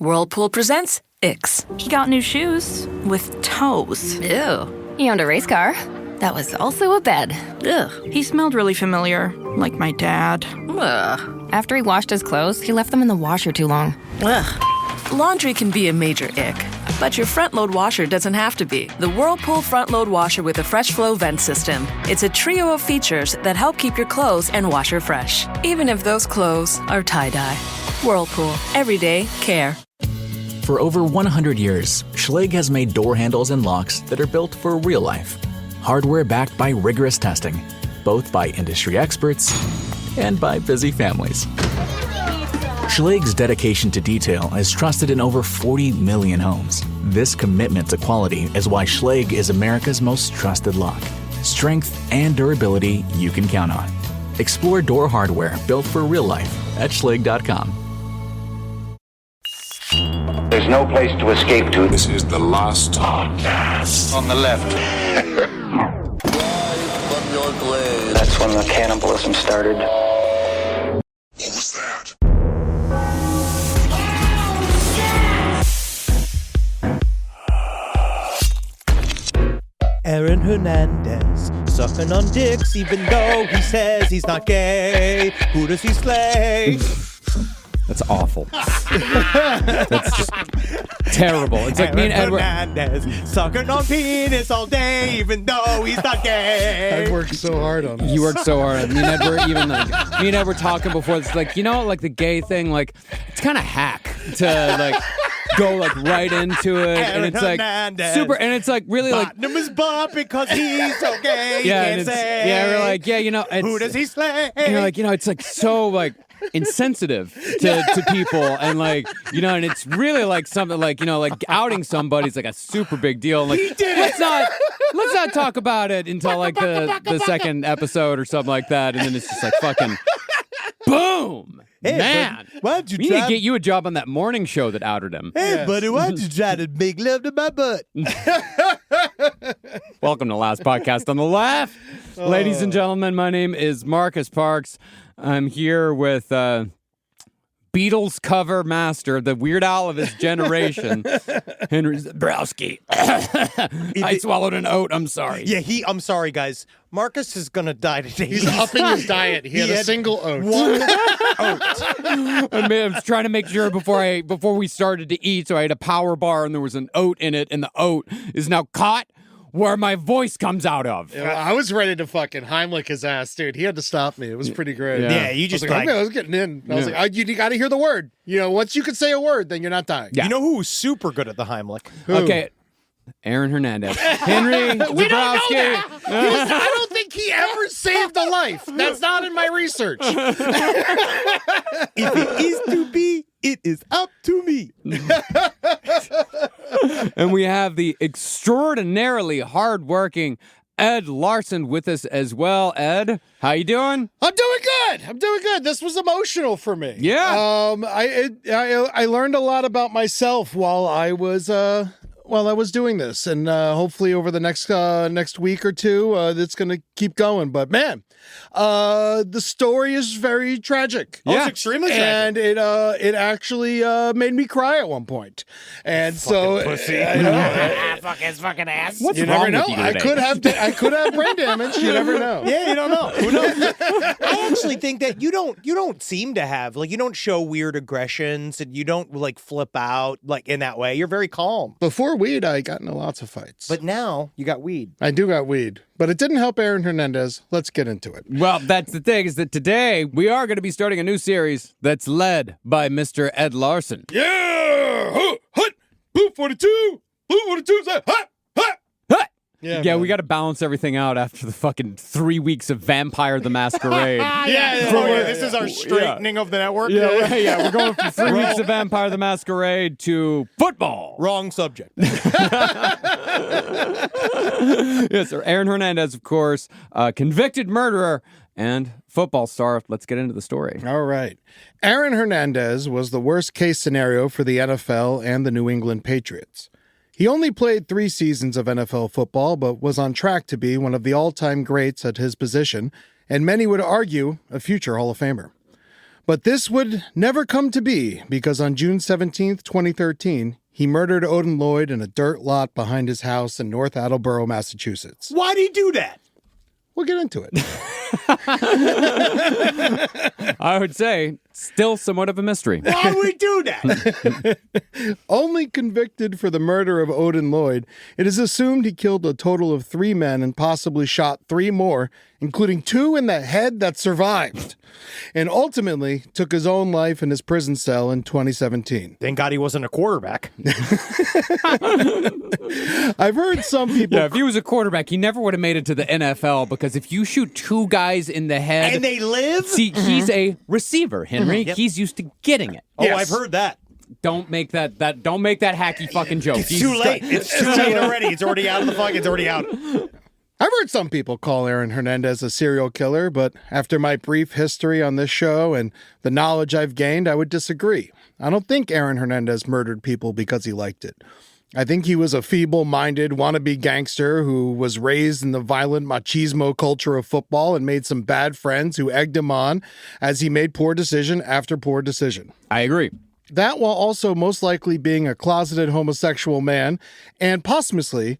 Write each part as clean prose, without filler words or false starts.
Whirlpool presents Ix. He got new shoes with toes. Ew. He owned a race car. That was also a bed. Ugh. He smelled really familiar, like my dad. Ugh. After he washed his clothes, he left them in the washer too long. Ugh. Laundry can be a major ick, but your front-load washer doesn't have to be. The Whirlpool front-load washer with a fresh flow vent system. It's a trio of features that help keep your clothes and washer fresh, even if those clothes are tie-dye. Whirlpool. Everyday care. For over 100 years, Schlage has made door handles and locks that are built for real life. Hardware backed by rigorous testing, both by industry experts and by busy families. Schlage's dedication to detail is trusted in over 40 million homes. This commitment to quality is why Schlage is America's most trusted lock. Strength and durability you can count on. Explore door hardware built for real life at Schlage.com. There's no place to escape to. This is the last podcast. On the left. That's when the cannibalism started. What was that? Aaron Hernandez, sucking on dicks even though he says he's not gay. Who does he slay? That's awful. That's just terrible. It's like me and Edward. Hernandez, sucking on penis all day even though he's not gay. I worked so hard on this. You worked so hard. Me and Ed were even like, me and Ed were talking before. It's like, you know, like the gay thing, like it's kind of hack to like go like right into it, Aaron and it's like Hernandez. super, and it's like really like Bottom is butt because he's so gay. yeah, He and can't it's, say. yeah, we're like, yeah, you know, it's, Who does he slay? and you're like, you know, it's like so like insensitive to people, and like, you know, and it's really like something like, you know, like outing somebody's like a super big deal. And, like, He did it. let's not talk about it until like the second episode or something like that, and then it's just like fucking boom. Hey, Man, buddy, why don't you we need try? to get you a job on that morning show that outed him. Hey, buddy, why don't you try to make love to my butt? Welcome to Last Podcast on the Left. Ladies and gentlemen, my name is Marcus Parks. I'm here with Beatles cover master, the Weird Al of his generation, Henry Zabrowski. I swallowed an oat. I'm sorry. Yeah, I'm sorry, guys. Marcus is gonna die today. He's upping his diet. He had a single oat. One oat. I was trying to make sure before we started to eat, so I had a power bar and there was an oat in it, and the oat is now caught where my voice comes out of. Yeah, I was ready to fucking Heimlich his ass, dude. He had to stop me. It was pretty great. Yeah. You I was just like, okay, I was getting in. I was like, you got to hear the word. You know, once you can say a word, then you're not dying. Yeah. You know who was super good at the Heimlich? Okay. Aaron Hernandez. Henry Zabrowski. We don't know that. I don't think he ever saved a life. That's not in my research. If it is to be, it is up to me. And we have the extraordinarily hardworking Ed Larson with us as well. Ed, how you doing? I'm doing good. This was emotional for me. Yeah. I learned a lot about myself while I was doing this, and hopefully over the next week or two, it's going to keep going. But man, the story is very tragic. Oh, it's extremely tragic. And it actually made me cry at one point. And so, pussy. I know. Fuck his fucking ass. What's You wrong never know. with you I today? could have brain damage. You never know. Yeah, you don't know. Who knows? I actually think that you don't seem to have, like, you don't show weird aggressions and you don't like flip out like in that way. You're very calm. Before weed, I got into lots of fights. But now you got weed. I do got weed. But it didn't help Aaron Hernandez. Let's get into it. Well, that's the thing, is that today we are going to be starting a new series that's led by Mr. Ed Larson. Yeah! Hut! Blue 42! Blue 42! Hut! Hut! Hut! Yeah, Yeah, man. we got to balance everything out after the fucking 3 weeks of Vampire the Masquerade. This is our straightening of the network. Yeah, we're going from 3 weeks of Vampire the Masquerade to football. Wrong subject. Yes, sir. Aaron Hernandez, of course, convicted murderer and football star. Let's get into the story. All right. Aaron Hernandez was the worst case scenario for the NFL and the New England Patriots. He only played 3 seasons of NFL football, but was on track to be one of the all-time greats at his position, and many would argue a future Hall of Famer. But this would never come to be because on June 17th, 2013, he murdered Odin Lloyd in a dirt lot behind his house in North Attleboro, Massachusetts. Why'd he do that? We'll get into it. I would say still somewhat of a mystery. Why would we do that? Only convicted for the murder of Odin Lloyd, it is assumed he killed a total of 3 men and possibly shot 3 more, including 2 in the head that survived, and ultimately took his own life in his prison cell in 2017. Thank God he wasn't a quarterback. I've heard some people... Yeah, if he was a quarterback, he never would have made it to the NFL, because if you shoot 2 guys in the head... And they live? See, he's a receiver, Henry. Yep. He's used to getting it. Oh, yes. I've heard that. Don't make that hacky fucking joke. It's too late. It's too late already. It's already out of the fuck. It's already out. I've heard some people call Aaron Hernandez a serial killer, but after my brief history on this show and the knowledge I've gained, I would disagree. I don't think Aaron Hernandez murdered people because he liked it. I think he was a feeble-minded wannabe gangster who was raised in the violent machismo culture of football and made some bad friends who egged him on as he made poor decision after poor decision. I agree. That while also most likely being a closeted homosexual man and posthumously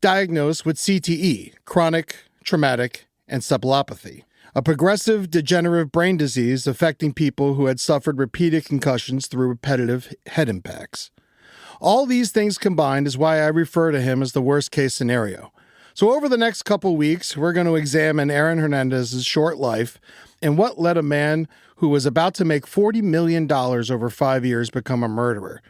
diagnosed with CTE, chronic traumatic encephalopathy, a progressive degenerative brain disease affecting people who had suffered repeated concussions through repetitive head impacts. All these things combined is why I refer to him as the worst-case scenario. So over the next couple weeks, we're going to examine Aaron Hernandez's short life and what led a man who was about to make $40 million over 5 years become a murderer.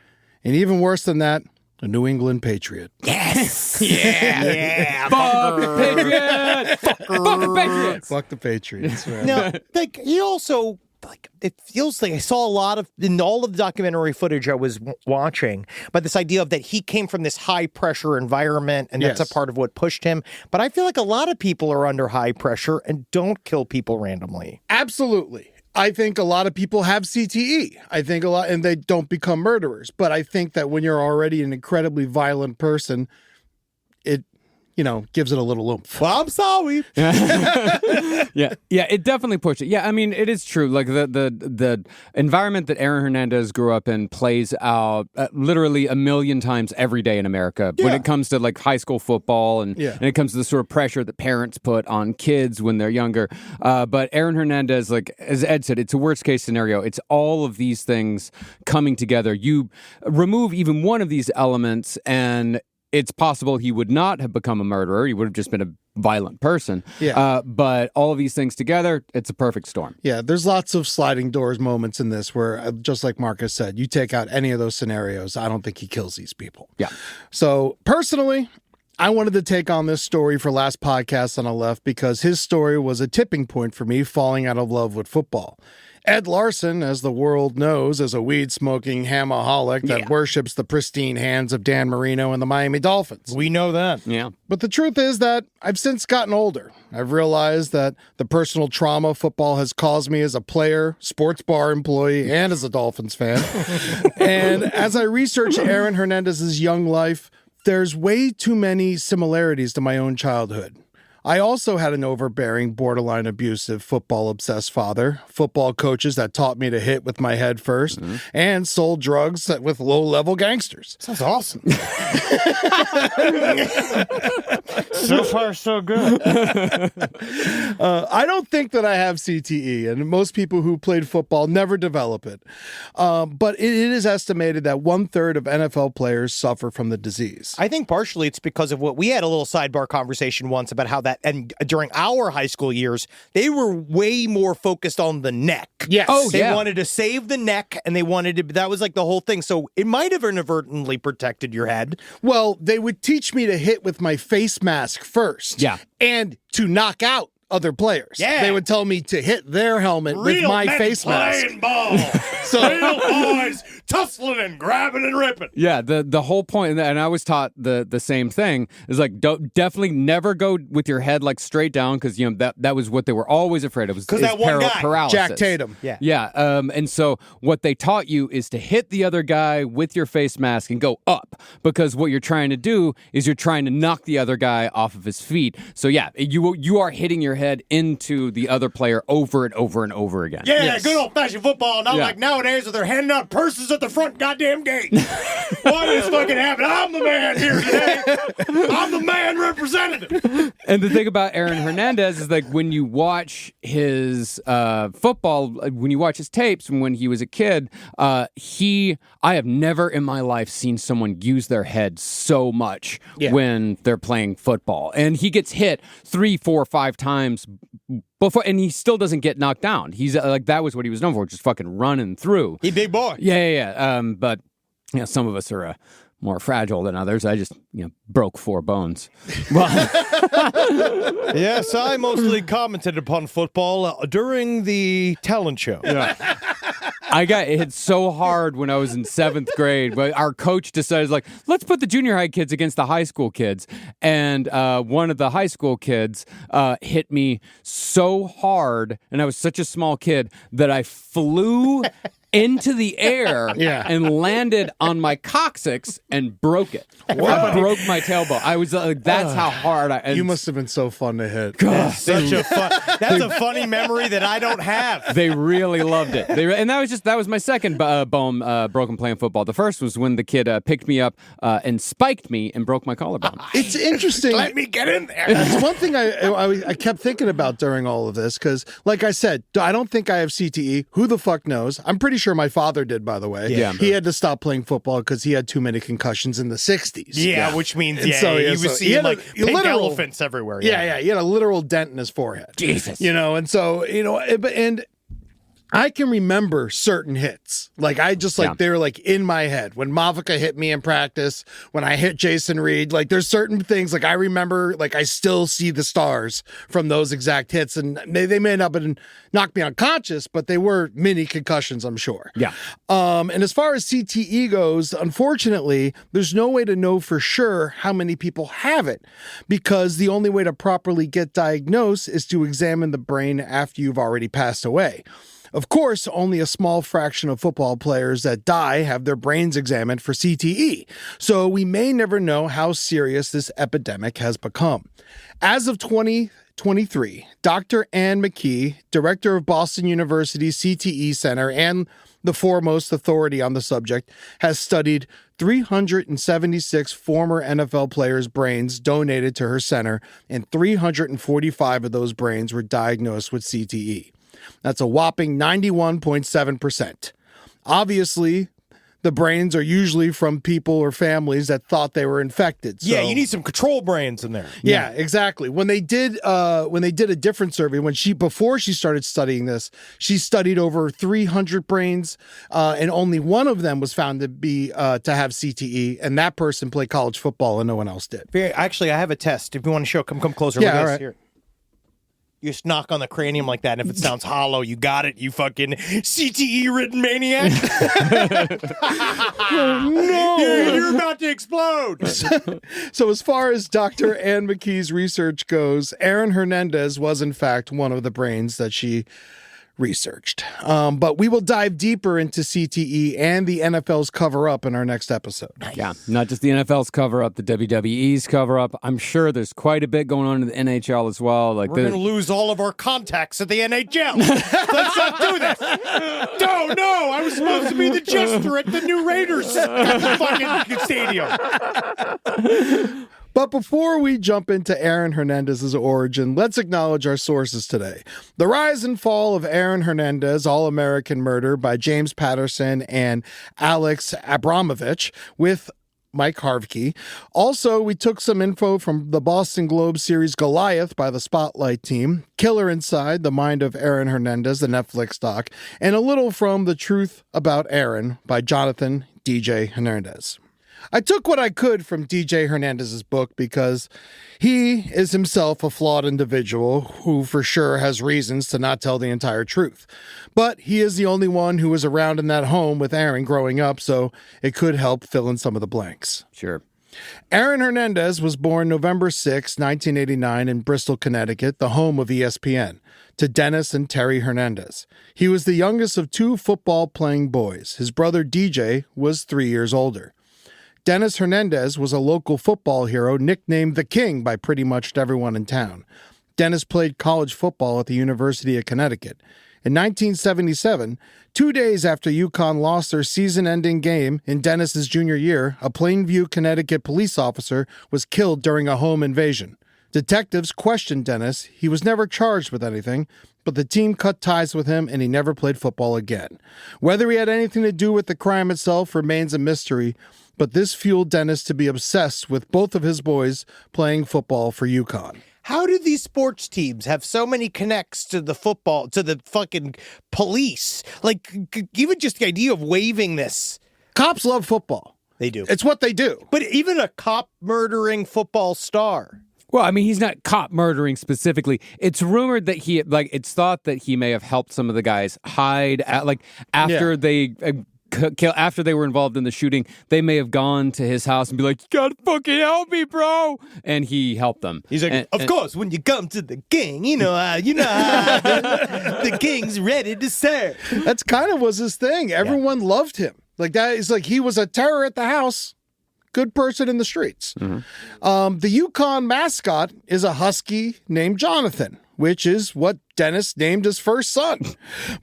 And even worse than that, a New England Patriot. Yes! Yeah! Fuck the Patriots! Fuck the Patriots! Fuck the Patriots, man. Now, like, he also... Like, it feels like I saw a lot of, in all of the documentary footage I was watching, but this idea of that he came from this high pressure environment and that's a part of what pushed him. But I feel like a lot of people are under high pressure and don't kill people randomly. Absolutely. I think a lot of people have CTE. I think a lot, and they don't become murderers. But I think that when you're already an incredibly violent person, it, gives it a little oomph. Well, I'm sorry. Yeah, it definitely pushed it. Yeah, I mean, it is true. Like the environment that Aaron Hernandez grew up in plays out literally a million times every day in America when it comes to like high school football and it comes to the sort of pressure that parents put on kids when they're younger. But Aaron Hernandez, like as Ed said, it's a worst case scenario. It's all of these things coming together. You remove even one of these elements and it's possible he would not have become a murderer. He would have just been a violent person. Yeah. But all of these things together, it's a perfect storm. Yeah, there's lots of sliding doors moments in this where, just like Marcus said, you take out any of those scenarios, I don't think he kills these people. Yeah. So personally, I wanted to take on this story for last podcast on the left because his story was a tipping point for me falling out of love with football. Ed Larson, as the world knows, is a weed-smoking hamaholic that worships the pristine hands of Dan Marino and the Miami Dolphins. We know that. Yeah. But the truth is that I've since gotten older. I've realized that the personal trauma football has caused me as a player, sports bar employee, and as a Dolphins fan. And as I research Aaron Hernandez's young life, there's way too many similarities to my own childhood. I also had an overbearing, borderline abusive, football-obsessed father, football coaches that taught me to hit with my head first, and sold drugs with low-level gangsters. Sounds awesome. So far, so good. I don't think that I have CTE, and most people who played football never develop it. But it is estimated that 1/3 of NFL players suffer from the disease. I think partially it's because of what we had a little sidebar conversation once about how that, and during our high school years, they were way more focused on the neck. Yes. Oh, They yeah. wanted to save the neck, and they wanted to, that was like the whole thing. So it might have inadvertently protected your head. Well, they would teach me to hit with my face mask first. Yeah. And to knock out other players. Yeah. They would tell me to hit their helmet with my face mask. ball. So Real boys tussling and grabbing and ripping. Yeah, the whole point, and I was taught the same thing, is like, definitely never go with your head like straight down, because that was what they were always afraid of. Because that one guy, paralysis. Jack Tatum. Yeah. And so what they taught you is to hit the other guy with your face mask and go up, because what you're trying to do is you're trying to knock the other guy off of his feet. So yeah, you are hitting your head into the other player over and over and over again. Yeah, good old-fashioned football, not like nowadays where they're handing out purses at the front goddamn gate. What is fucking happening? I'm the man here today. I'm the man representative. And the thing about Aaron Hernandez is, like, when you watch his football, when you watch his tapes from when he was a kid, I have never in my life seen someone use their head so much when they're playing football. And he gets hit 3, 4, 5 times before, and he still doesn't get knocked down. He's like, that was what he was known for, just fucking running through. He big boy. Yeah. But some of us are more fragile than others. I just broke 4 bones. Well, yes, I mostly commented upon football during the talent show. Yeah. I got hit so hard when I was in 7th grade, but our coach decided, like, let's put the junior high kids against the high school kids. And one of the high school kids hit me so hard, and I was such a small kid, that I flew into the air and landed on my coccyx and broke it. I broke my tailbone. I was that's how hard you must have been so fun to hit. That's a funny memory that I don't have. They really loved it. And that was my second bone broken playing football. The first was when the kid picked me up and spiked me and broke my collarbone. It's interesting. Let me get in there. It's one thing I kept thinking about during all of this, because, like I said, I don't think I have CTE. Who the fuck knows? I'm pretty sure my father did, by the way. Yeah. He had to stop playing football because he had too many concussions in the 60s. Yeah, which means he was seeing like pink elephants everywhere. Yeah. He had a literal dent in his forehead. Jesus. And so, and I can remember certain hits. Like, they were like in my head. When Mavica hit me in practice, when I hit Jason Reed, like, there's certain things, like, I remember, like, I still see the stars from those exact hits. And they may not have knocked me unconscious, but they were mini concussions, I'm sure. Yeah. And as far as CTE goes, unfortunately, there's no way to know for sure how many people have it, because the only way to properly get diagnosed is to examine the brain after you've already passed away. Of course, only a small fraction of football players that die have their brains examined for CTE, so we may never know how serious this epidemic has become. As of 2023, Dr. Ann McKee, director of Boston University's CTE Center and the foremost authority on the subject, has studied 376 former NFL players' brains donated to her center, and 345 of those brains were diagnosed with CTE. That's a whopping 91.7%. Obviously, the brains are usually from people or families that thought they were infected. So. Yeah, you need some control brains in there. Yeah, exactly. When they did a different survey, before she started studying this, she studied over 300 brains, and only one of them was found to have CTE, and that person played college football, and no one else did. Actually, I have a test. If you want to show, come closer. Yeah, all right. Here. You just knock on the cranium like that, and if it sounds hollow, you got it, you fucking CTE-ridden maniac. No! You're about to explode! So as far as Dr. Ann McKee's research goes, Aaron Hernandez was, in fact, one of the brains that she researched. But we will dive deeper into CTE and the NFL's cover-up in our next episode. Nice. Yeah, not just the NFL's cover-up, the WWE's cover-up. I'm sure there's quite a bit going on in the NHL as well. Like, we're going to lose all of our contacts at the NHL. Let's not do this. No, I was supposed to be the jester at the new Raiders fucking stadium. But before we jump into Aaron Hernandez's origin, let's acknowledge our sources today. The Rise and Fall of Aaron Hernandez, All-American Murder by James Patterson and Alex Abramovich with Mike Harvey. Also, we took some info from the Boston Globe series Goliath by the Spotlight team, Killer Inside, The Mind of Aaron Hernandez, the Netflix doc, and a little from The Truth About Aaron by Jonathan DJ Hernandez. I took what I could from DJ Hernandez's book because he is himself a flawed individual who for sure has reasons to not tell the entire truth. But he is the only one who was around in that home with Aaron growing up, so it could help fill in some of the blanks. Sure. Aaron Hernandez was born November 6, 1989 in Bristol, Connecticut, the home of ESPN, to Dennis and Terry Hernandez. He was the youngest of two football-playing boys. His brother DJ was 3 years older. Dennis Hernandez was a local football hero nicknamed the King by pretty much everyone in town. Dennis played college football at the University of Connecticut. In 1977, 2 days after UConn lost their season-ending game in Dennis's junior year, a Plainview, Connecticut police officer was killed during a home invasion. Detectives questioned Dennis. He was never charged with anything, but the team cut ties with him and he never played football again. Whether he had anything to do with the crime itself remains a mystery, but this fueled Dennis to be obsessed with both of his boys playing football for UConn. How do these sports teams have so many connects to the football, to the fucking police? Like, even just the idea of waiving this. Cops love football. They do. It's what they do. But even a cop murdering football star. Well, I mean, he's not cop murdering specifically. It's rumored that it's thought that he may have helped some of the guys hide after they after they were involved in the shooting. They may have gone to his house and be like, "You gotta fucking help me, bro," and he helped them. He's like, "Of course, when you come to the king, you know how the king's ready to serve." That's kind of was his thing. Everyone loved him. Like that is like he was a terror at the house. Good person in the streets. Mm-hmm. The UConn mascot is a husky named Jonathan, which is what Dennis named his first son.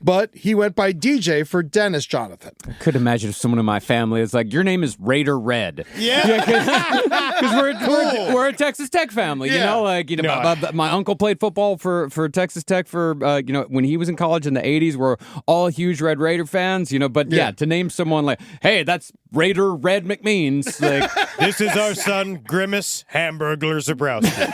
But he went by DJ for Dennis Jonathan. I could imagine if someone in my family is like, "Your name is Raider Red." Yeah. Because we're a Texas Tech family, you know? Like, my uncle played football for Texas Tech for, when he was in college in the 80s. We're all huge Red Raider fans, But to name someone like, "Hey, that's Raider Red McMeans." Like, this is our son, Grimace Hamburglar Zabrowski.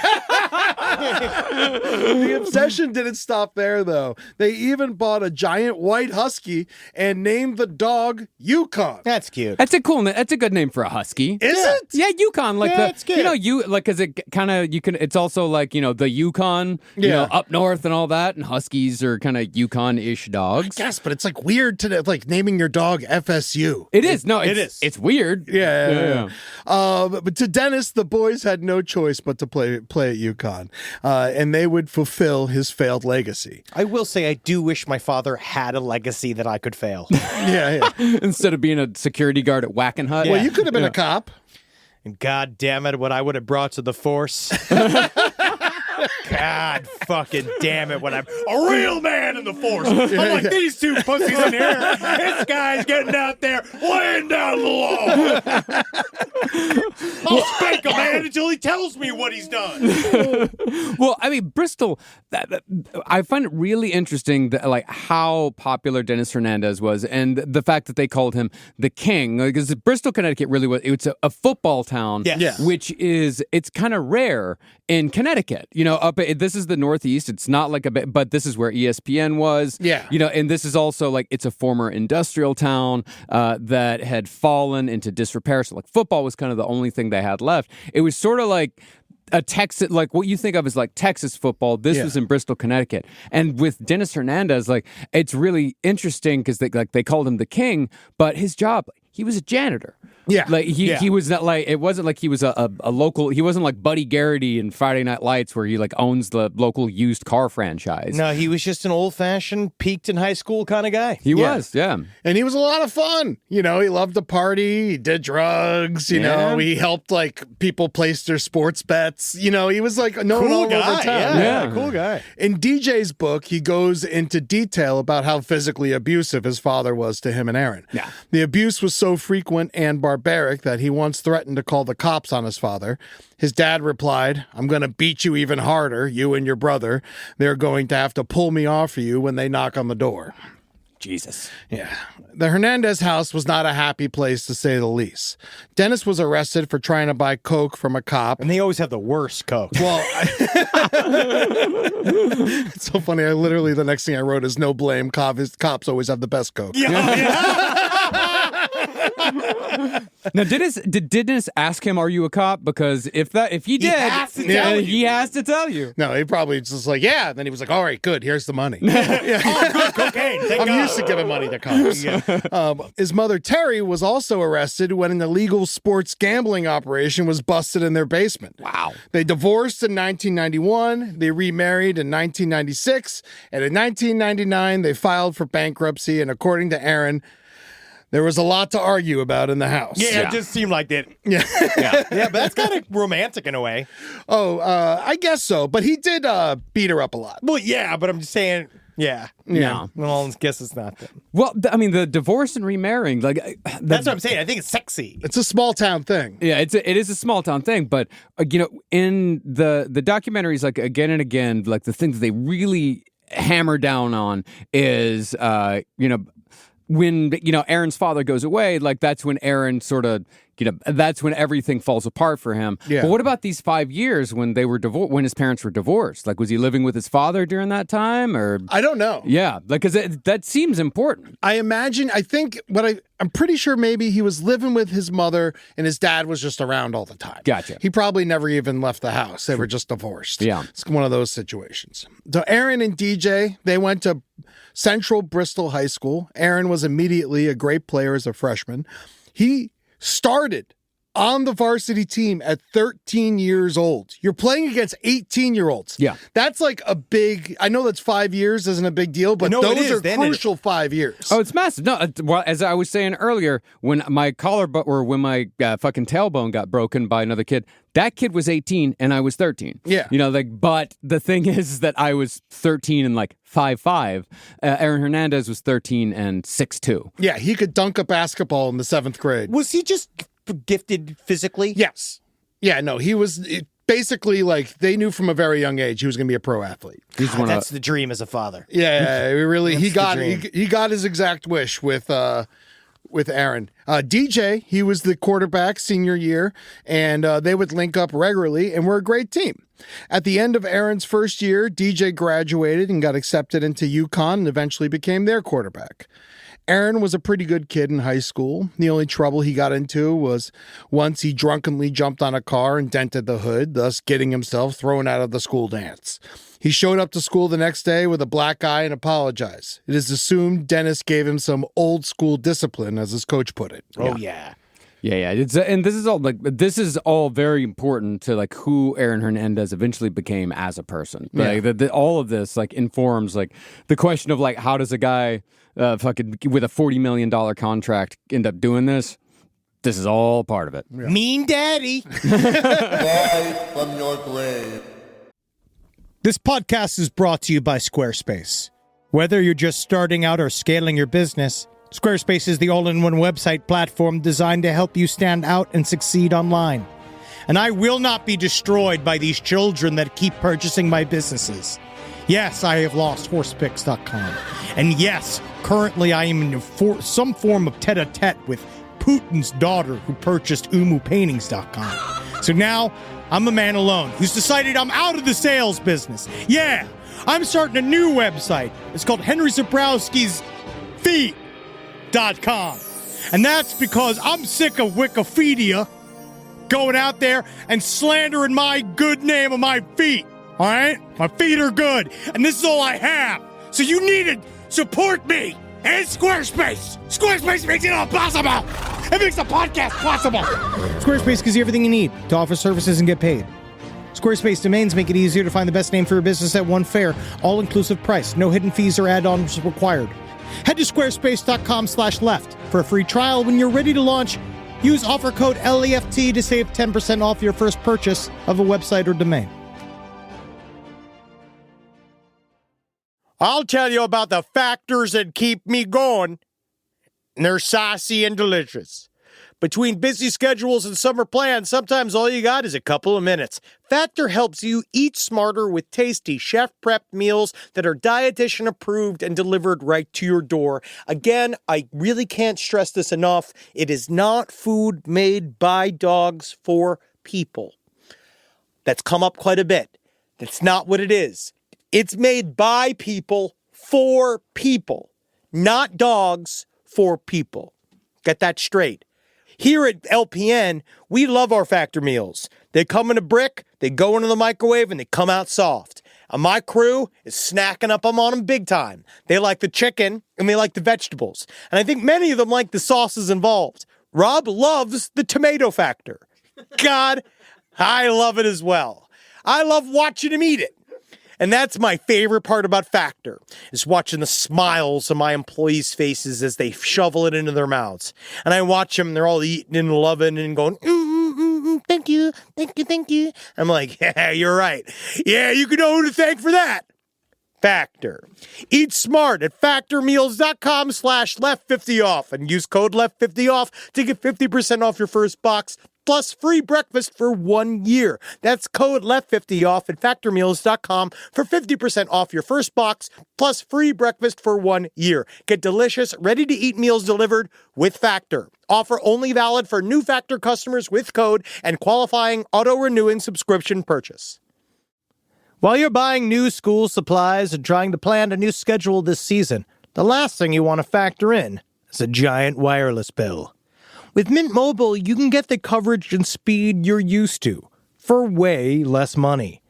The obsession didn't stop there, though. They even bought a giant white husky and named the dog Yukon. That's cute. That's a cool name. That's a good name for a husky. Is it? Yeah, Yukon. Like it's cute. Because it kind of it's also like the Yukon, up north and all that. And huskies are kind of Yukon-ish dogs. Yes, but it's like weird to like naming your dog FSU. It is. No, it is. It's weird. Yeah. But to Dennis, the boys had no choice but to play at UConn. And they would fulfill his failed legacy. I will say I do wish my father had a legacy that I could fail. Yeah. Instead of being a security guard at Wackenhut. Well, you could have been a cop. And God damn it, what I would have brought to the force. God fucking damn it, when I'm a real man in the force. I'm like, these two pussies in here. This guy's getting out there laying down the law. I'll spank a man until he tells me what he's done. Well, I mean, Bristol, I find it really interesting that, how popular Dennis Hernandez was and the fact that they called him the King. Because Bristol, Connecticut really was, it's a football town, which it's kind of rare in Connecticut. This is the Northeast. It's not like but this is where ESPN was. Yeah. And this is also it's a former industrial town that had fallen into disrepair. So football was kind of the only thing they had left. It was sort of like a Texas, what you think of as Texas football. This was in Bristol, Connecticut. And with Dennis Hernandez, it's really interesting because they called him the King, but his job, he was a janitor. Yeah. He was not it wasn't like he was a local, he wasn't like Buddy Garrity in Friday Night Lights where he owns the local used car franchise. No, he was just an old-fashioned, peaked in high school kind of guy. He was, yeah. And he was a lot of fun. He loved to party, he did drugs, you know, he helped people place their sports bets. He was known cool all guy, over town. Yeah, cool guy. In DJ's book, he goes into detail about how physically abusive his father was to him and Aaron. Yeah. The abuse was so frequent and barbaric that he once threatened to call the cops on his father. His dad replied, "I'm going to beat you even harder, you and your brother. They're going to have to pull me off of you when they knock on the door." Jesus. Yeah. The Hernandez house was not a happy place, to say the least. Dennis was arrested for trying to buy coke from a cop. And they always have the worst coke. Well, it's so funny. The next thing I wrote is no blame. Cops always have the best coke. Yeah. Now, did Dennis ask him, "Are you a cop?" Because if he did, he has to tell you. No, he probably just like, yeah. And then he was like, all right, good. Here's the money. Oh, good cocaine. I'm used to giving money to cops. His mother, Terry, was also arrested when an illegal sports gambling operation was busted in their basement. Wow. They divorced in 1991. They remarried in 1996. And in 1999, they filed for bankruptcy. And according to Aaron, there was a lot to argue about in the house. Yeah, it just seemed like that. Yeah. Yeah, but that's kind of romantic in a way. Oh, I guess so. But he did beat her up a lot. Well, yeah, but I'm just saying, yeah. Yeah. Well, I guess it's not that. Well, the divorce and remarrying, like That's what I'm saying. I think it's sexy. It's a small town thing. Yeah, it is a small town thing, but in the documentaries, like again and again, like the thing that they really hammer down on is when Aaron's father goes away, like that's when Aaron sort of that's when everything falls apart for him. Yeah. But what about these 5 years when they were when his parents were divorced? Like, was he living with his father during that time, or I don't know. Yeah, like because that seems important. I'm pretty sure maybe he was living with his mother and his dad was just around all the time. Gotcha. He probably never even left the house. They were just divorced. Yeah. It's one of those situations. So Aaron and DJ, they went to Central Bristol High School. Aaron was immediately a great player as a freshman. He started on the varsity team at 13 years old. You're playing against 18-year-olds. Yeah. That's like a big, I know that's 5 years isn't a big deal, but those are crucial 5 years. Oh, it's massive. No, well, as I was saying earlier, when my when my fucking tailbone got broken by another kid, that kid was 18 and I was 13. Yeah. But the thing is that I was 13 and 5'5". Aaron Hernandez was 13 and 6'2". Yeah, he could dunk a basketball in the 7th grade. Was he just gifted physically? Yes. Yeah, no, he was basically they knew from a very young age he was going to be a pro athlete. That's the dream as a father. Yeah, he got dream. he got his exact wish with Aaron. DJ, he was the quarterback senior year, and they would link up regularly and were a great team. At the end of Aaron's first year, DJ graduated and got accepted into UConn and eventually became their quarterback. Aaron was a pretty good kid in high school. The only trouble he got into was once he drunkenly jumped on a car and dented the hood, thus getting himself thrown out of the school dance. He showed up to school the next day with a black eye and apologized. It is assumed Dennis gave him some old school discipline, as his coach put it. Oh, yeah. Yeah. And this is all very important to who Aaron Hernandez eventually became as a person. All of this informs the question of how does a guy fucking with a $40 million contract end up doing this? This is all part of it. Yeah. Mean daddy. Rise from your grave. This podcast is brought to you by Squarespace. Whether you're just starting out or scaling your business, Squarespace is the all-in-one website platform designed to help you stand out and succeed online. And I will not be destroyed by these children that keep purchasing my businesses. Yes, I have lost horsepicks.com. And yes, currently I am in some form of tete-a-tete with Putin's daughter who purchased umupaintings.com. So now I'm a man alone who's decided I'm out of the sales business. Yeah, I'm starting a new website. It's called Henry Zabrowski's Feet.com. And that's because I'm sick of Wikipedia going out there and slandering my good name of my feet. All right? My feet are good, and this is all I have. So you need to support me and Squarespace. Squarespace makes it all possible. It makes the podcast possible. Squarespace gives you everything you need to offer services and get paid. Squarespace domains make it easier to find the best name for your business at one fair, all-inclusive price. No hidden fees or add-ons required. Head to squarespace.com/left for a free trial. When you're ready to launch, use offer code LEFT to save 10% off your first purchase of a website or domain. I'll tell you about the factors that keep me going. And they're saucy and delicious. Between busy schedules and summer plans, sometimes all you got is a couple of minutes. Factor helps you eat smarter with tasty chef-prepped meals that are dietitian approved and delivered right to your door. Again, I really can't stress this enough. It is not food made by dogs for people. That's come up quite a bit. That's not what it is. It's made by people for people, not dogs for people. Get that straight. Here at LPN, we love our Factor meals. They come in a brick, they go into the microwave, and they come out soft. And my crew is snacking up on them big time. They like the chicken, and they like the vegetables. And I think many of them like the sauces involved. Rob loves the tomato Factor. God, I love it as well. I love watching him eat it. And that's my favorite part about Factor, is watching the smiles on my employees' faces as they shovel it into their mouths. And I watch them, they're all eating and loving and going, thank you, thank you, thank you. I'm like, yeah, you're right. Yeah, you can know who to thank for that. Factor. Eat smart at factormeals.com/left50off and use code left50off to get 50% off your first box plus free breakfast for 1 year. That's code left50off at factormeals.com for 50% off your first box plus free breakfast for 1 year. Get delicious, ready-to-eat meals delivered with Factor. Offer only valid for new Factor customers with code and qualifying auto-renewing subscription purchase. While you're buying new school supplies and trying to plan a new schedule this season, the last thing you want to factor in is a giant wireless bill. With Mint Mobile, you can get the coverage and speed you're used to for way less money.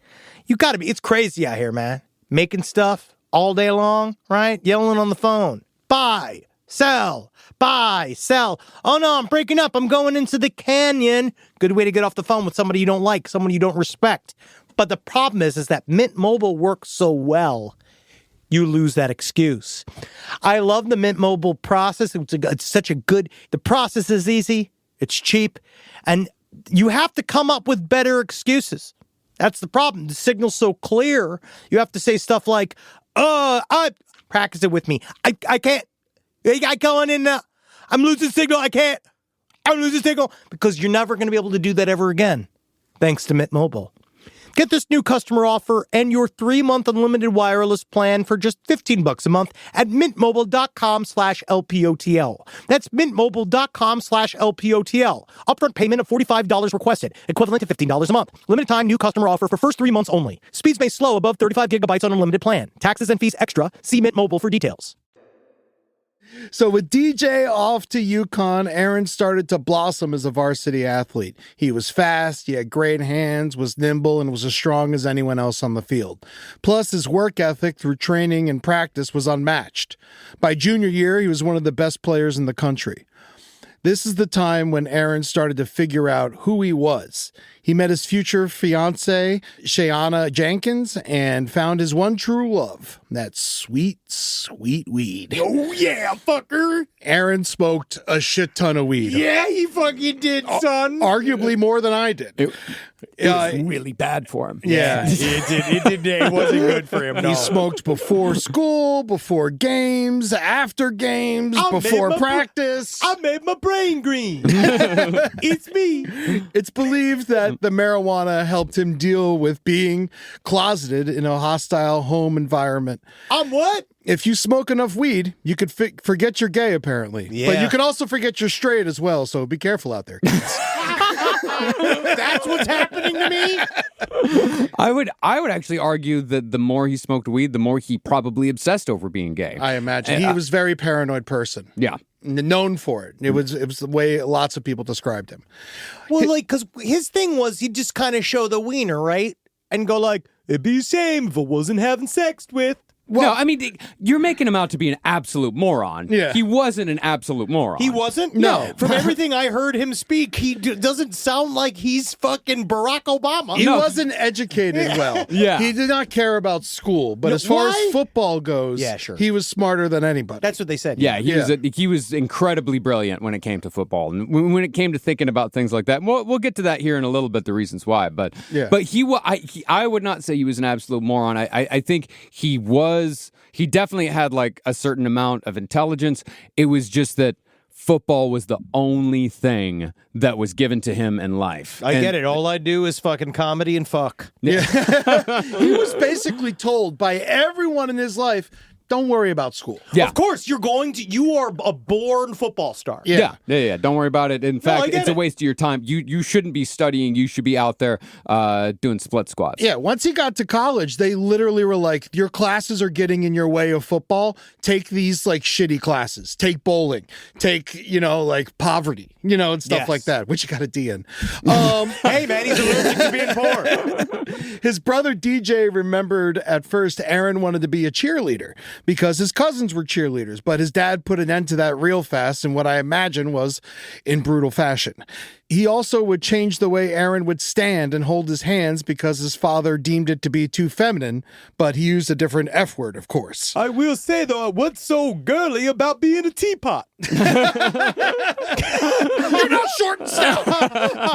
It's crazy out here, man. Making stuff all day long, right? Yelling on the phone. Buy, sell, buy, sell. Oh no, I'm breaking up. I'm going into the canyon. Good way to get off the phone with somebody you don't like, someone you don't respect. But the problem is that Mint Mobile works so well, you lose that excuse. I love the Mint Mobile process. It's such a good, the process is easy, it's cheap, and you have to come up with better excuses. That's the problem. The signal's so clear, you have to say stuff like, practice it with me. I can't, I going in now. I'm losing signal, I'm losing signal, because you're never going to be able to do that ever again, thanks to Mint Mobile. Get this new customer offer and your 3-month unlimited wireless plan for just $15 a month at mintmobile.com/LPOTL. That's mintmobile.com/LPOTL. Upfront payment of $45 requested, equivalent to $15 a month. Limited time new customer offer for first 3 months only. Speeds may slow above 35 gigabytes on unlimited plan. Taxes and fees extra. See Mint Mobile for details. So with DJ off to UConn, Aaron started to blossom as a varsity athlete. He was fast, he had great hands, was nimble, and was as strong as anyone else on the field. Plus, his work ethic through training and practice was unmatched. By junior year, he was one of the best players in the country. This is the time when Aaron started to figure out who he was. He met his future fiancée, Shayana Jenkins, and found his one true love, that sweet, sweet weed. Oh yeah, fucker. Aaron smoked a shit ton of weed. Yeah, he fucking did, son. Arguably more than I did. It was really bad for him. Yeah. It wasn't good for him, no. He smoked before school, before games, after games, before practice. I made my brain green. It's me. It's believed that the marijuana helped him deal with being closeted in a hostile home environment. What? If you smoke enough weed, you could forget you're gay, apparently. Yeah. But you could also forget you're straight as well, so be careful out there, kids. That's what's happening to me? I would actually argue that the more he smoked weed, the more he probably obsessed over being gay. I imagine. He was a very paranoid person. Yeah. Known for it. It was the way lots of people described him. Well, because his thing was he'd just kind of show the wiener, right? And go like, it'd be a shame if I wasn't having sex with. Well, no, I mean, you're making him out to be an absolute moron. Yeah. He wasn't an absolute moron. He wasn't? No. From everything I heard him speak, he doesn't sound like he's fucking Barack Obama. He wasn't educated well. Yeah. He did not care about school, but as far as football goes, he was smarter than anybody. That's what they said. Yeah, he was incredibly brilliant when it came to football. And when it came to thinking about things like that, we'll get to that here in a little bit, the reasons why. But I would not say he was an absolute moron. I think he definitely had like a certain amount of intelligence. It was just that football was the only thing that was given to him in life. I get it. All I do is fucking comedy and fuck. Yeah. He was basically told by everyone in his life, don't worry about school. Yeah. Of course, you are a born football star. Yeah. Don't worry about it. In fact, it's a it. waste of your time. You shouldn't be studying. You should be out there doing split squats. Yeah, once he got to college, they literally were like, your classes are getting in your way of football. Take these like shitty classes. Take bowling. Take, like poverty, and stuff like that, which you got a D in. Hey, man, he's allergic to being poor. His brother DJ remembered at first Aaron wanted to be a cheerleader because his cousins were cheerleaders, but his dad put an end to that real fast in what I imagine was in brutal fashion. He also would change the way Aaron would stand and hold his hands because his father deemed it to be too feminine, but he used a different F word, of course. I will say, though, what's so girly about being a teapot? You're not short and stout.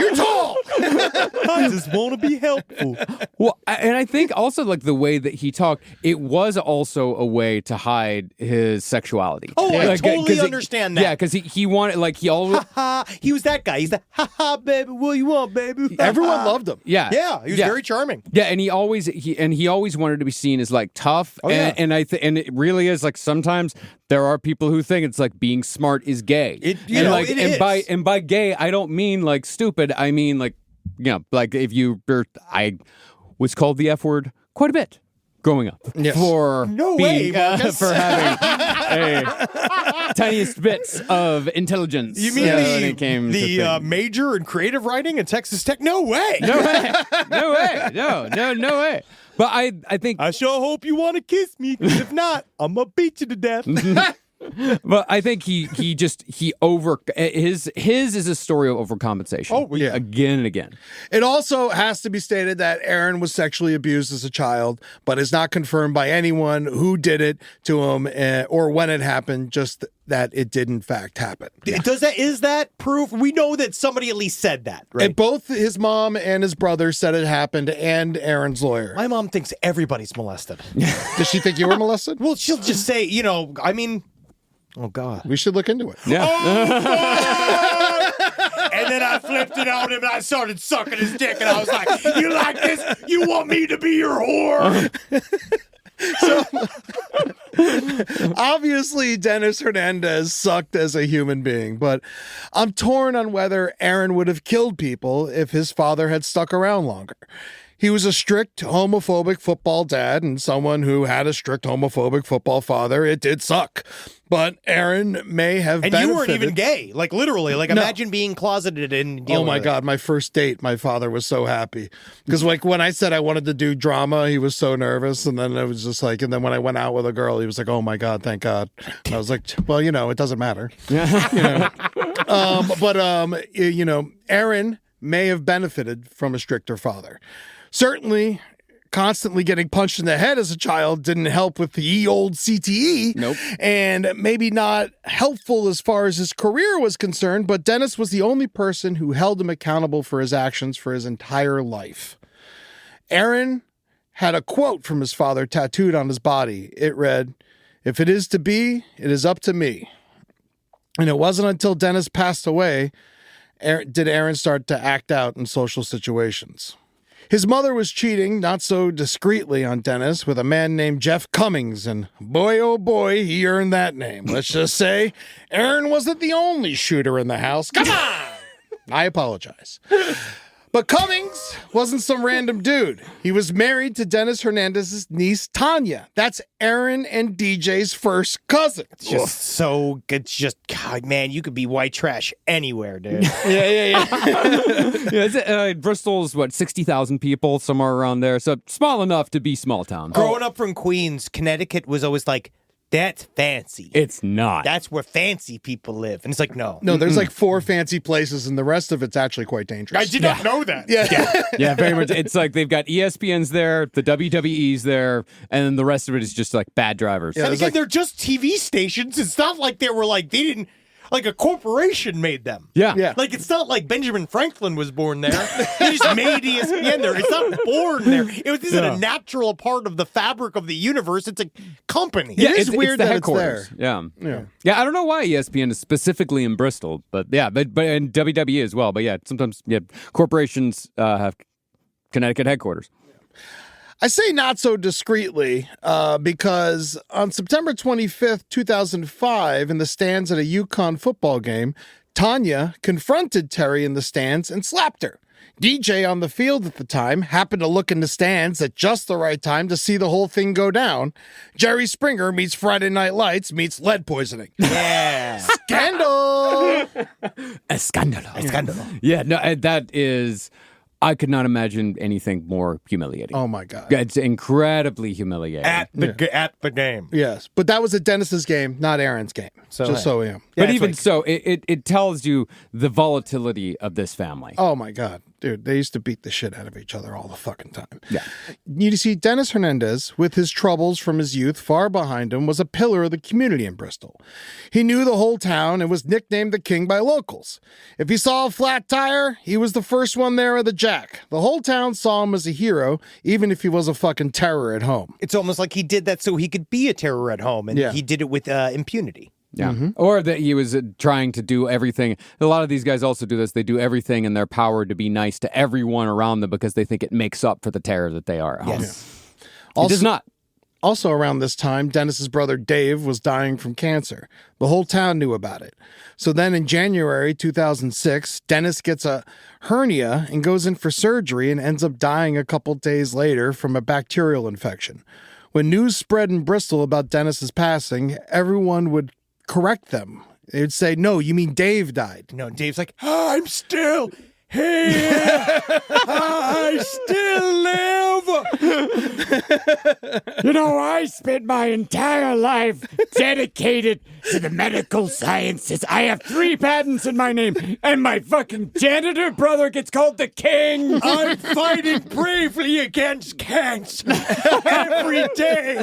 You're tall. I just want to be helpful. Well, and I think also like the way that he talked, it was also a way to hide his sexuality. Oh, I Like, totally 'cause understand that. Yeah, because he wanted, like, he always... He was that guy. He's the ha, baby, what you want, baby? Everyone loved him. Yeah. Yeah, he was very charming. Yeah, and he always wanted to be seen as like tough, and it really is like sometimes there are people who think it's like being smart is gay. It is. By gay I don't mean like stupid. I mean like like if I was called the F word quite a bit growing up for for having tiniest bits of intelligence. You mean when it came the major in creative writing at Texas Tech? No way. No way. No way. But I think I sure hope you want to kiss me, because if not, I'm gonna beat you to death. But I think his is a story of overcompensation. Oh, yeah. Again and again. It also has to be stated that Aaron was sexually abused as a child, but is not confirmed by anyone who did it to him or when it happened, just that it did in fact happen. Is that proof? We know that somebody at least said that, right? And both his mom and his brother said it happened, and Aaron's lawyer. My mom thinks everybody's molested. Does she think you were molested? Well, she'll just say, oh, God. We should look into it. Yeah. And then I flipped it on him and I started sucking his dick and I was like, you like this? You want me to be your whore? So, obviously, Dennis Hernandez sucked as a human being, but I'm torn on whether Aaron would have killed people if his father had stuck around longer. He was a strict homophobic football dad, and someone who had a strict homophobic football father, it did suck. But Aaron may have benefited. You weren't even gay, like literally. Like imagine being closeted and dealing Oh my with God, my first date, my father was so happy. Because like when I said I wanted to do drama, he was so nervous. And then it was just like, and then when I went out with a girl, he was like, oh my God, thank God. And I was like, well, it doesn't matter. Aaron may have benefited from a stricter father. Certainly, constantly getting punched in the head as a child didn't help with the old CTE. Nope. And maybe not helpful as far as his career was concerned, but Dennis was the only person who held him accountable for his actions for his entire life. Aaron had a quote from his father tattooed on his body. It read, "If it is to be, it is up to me." And it wasn't until Dennis passed away did Aaron start to act out in social situations. His mother was cheating, not so discreetly, on Dennis with a man named Jeff Cummings, and boy, oh boy, he earned that name. Let's just say Aaron wasn't the only shooter in the house. Come on! I apologize. But Cummings wasn't some random dude. He was married to Dennis Hernandez's niece, Tanya. That's Aaron and DJ's first cousin. It's just, God, man, you could be white trash anywhere, dude. Bristol's, 60,000 people, somewhere around there. So small enough to be small town. Growing up from Queens, Connecticut was always like, that's fancy. It's not. That's where fancy people live. And it's like, no. No, there's like 4 fancy places, and the rest of it's actually quite dangerous. I did not know that. Yeah, very much. It's like they've got ESPN's there, the WWE's there, and then the rest of it is just like bad drivers. Yeah, and again, they're just TV stations. It's not like they didn't, like a corporation made them. Yeah. Like, it's not like Benjamin Franklin was born there. He just made ESPN there. It's not born there. It isn't a natural part of the fabric of the universe. It's a company. Yeah, it is weird it's the that headquarters. it's there. Yeah. I don't know why ESPN is specifically in Bristol, but and WWE as well. But yeah, sometimes corporations have Connecticut headquarters. I say not so discreetly because on September 25th, 2005, in the stands at a UConn football game, Tanya confronted Terry in the stands and slapped her. DJ on the field at the time happened to look in the stands at just the right time to see the whole thing go down. Jerry Springer meets Friday Night Lights meets lead poisoning. Yeah. Scandal! Escándalo. Yeah, no, that is... I could not imagine anything more humiliating. Oh, my God. It's incredibly humiliating. At the game. Yes, but that was at Dennis's game, not Aaron's game. So yeah. But even so, it tells you the volatility of this family. Oh, my God. Dude, they used to beat the shit out of each other all the fucking time. Yeah. You see, Dennis Hernandez, with his troubles from his youth far behind him, was a pillar of the community in Bristol. He knew the whole town and was nicknamed the King by locals. If he saw a flat tire, he was the first one there with a jack. The whole town saw him as a hero, even if he was a fucking terror at home. It's almost like he did that so he could be a terror at home, and he did it with impunity. Yeah. Or that he was trying to do everything. A lot of these guys also do this. They do everything in their power to be nice to everyone around them because they think it makes up for the terror that they are at home. Yes. It does not. Also around this time, Dennis's brother Dave was dying from cancer. The whole town knew about it. So then in January 2006, Dennis gets a hernia and goes in for surgery and ends up dying a couple days later from a bacterial infection. When news spread in Bristol about Dennis's passing, everyone would correct them. They'd say, no, you mean Dave died. No, Dave's like, I'm still here. I still live. You know, I spent my entire life dedicated to the medical sciences. I have 3 patents in my name, and my fucking janitor brother gets called the king. I'm fighting bravely against cancer every day.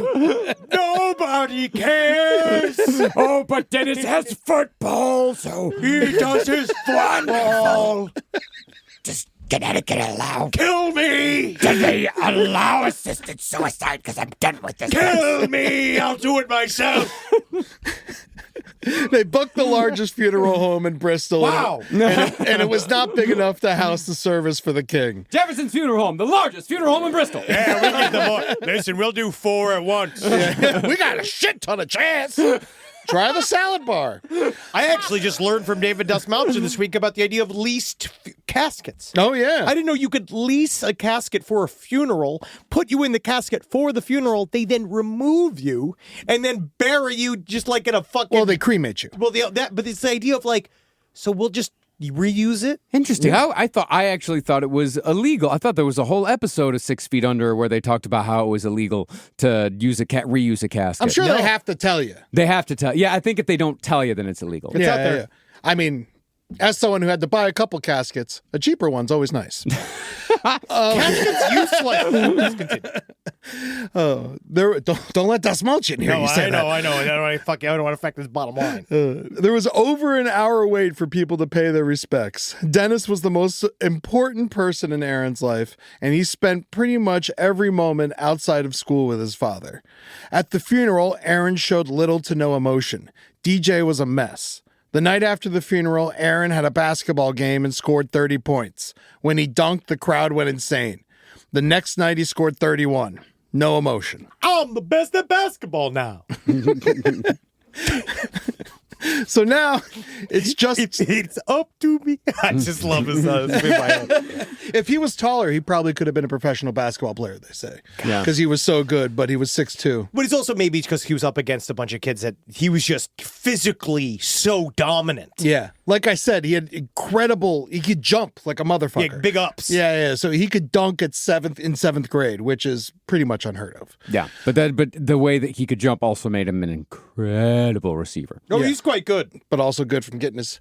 Nobody cares. Oh, but Dennis has football, so He does his football. does Connecticut allow? Kill me. Do they allow assisted suicide? Because I'm done with this. Kill me. I'll do it myself. They booked the largest funeral home in Bristol. Wow. And it was not big enough to house the service for the king. Jefferson's Funeral Home, the largest funeral home in Bristol. Yeah, we get the more. Listen, we'll do 4 at once. We got a shit ton of chance. Try the salad bar. I actually just learned from David Dustmalchin this week about the idea of leased caskets. Oh, yeah. I didn't know you could lease a casket for a funeral, put you in the casket for the funeral, they then remove you, and then bury you just like in a fucking... Well, they cremate you. Well, but it's the idea of like, so we'll just reuse it? Interesting. I actually thought it was illegal. I thought there was a whole episode of 6 Feet Under where they talked about how it was illegal to use reuse a casket. I'm sure they have to tell you. They have to tell. Yeah, I think if they don't tell you, then it's illegal. It's out there. Yeah. I mean, as someone who had to buy a couple caskets, a cheaper one's always nice. Caskets useless. Continue. Don't let Dustmalchin hear you say that. I know. I don't want to affect his bottom line. There was over an hour wait for people to pay their respects. Dennis was the most important person in Aaron's life, and he spent pretty much every moment outside of school with his father. At the funeral, Aaron showed little to no emotion. DJ was a mess. The night after the funeral, Aaron had a basketball game and scored 30 points. When he dunked, the crowd went insane. The next night, he scored 31. No emotion. I'm the best at basketball now. So now, it's just... It's up to me. I just love his spin my head. If he was taller, he probably could have been a professional basketball player, they say. Yeah. Because he was so good, but he was 6'2". But it's also maybe because he was up against a bunch of kids that he was just physically so dominant. Yeah. Like I said, he had he could jump like a motherfucker. Yeah, big ups. Yeah. So he could dunk at in seventh grade, which is pretty much unheard of. Yeah, but the way that he could jump also made him an incredible receiver. No, he's quite good. But also good from getting his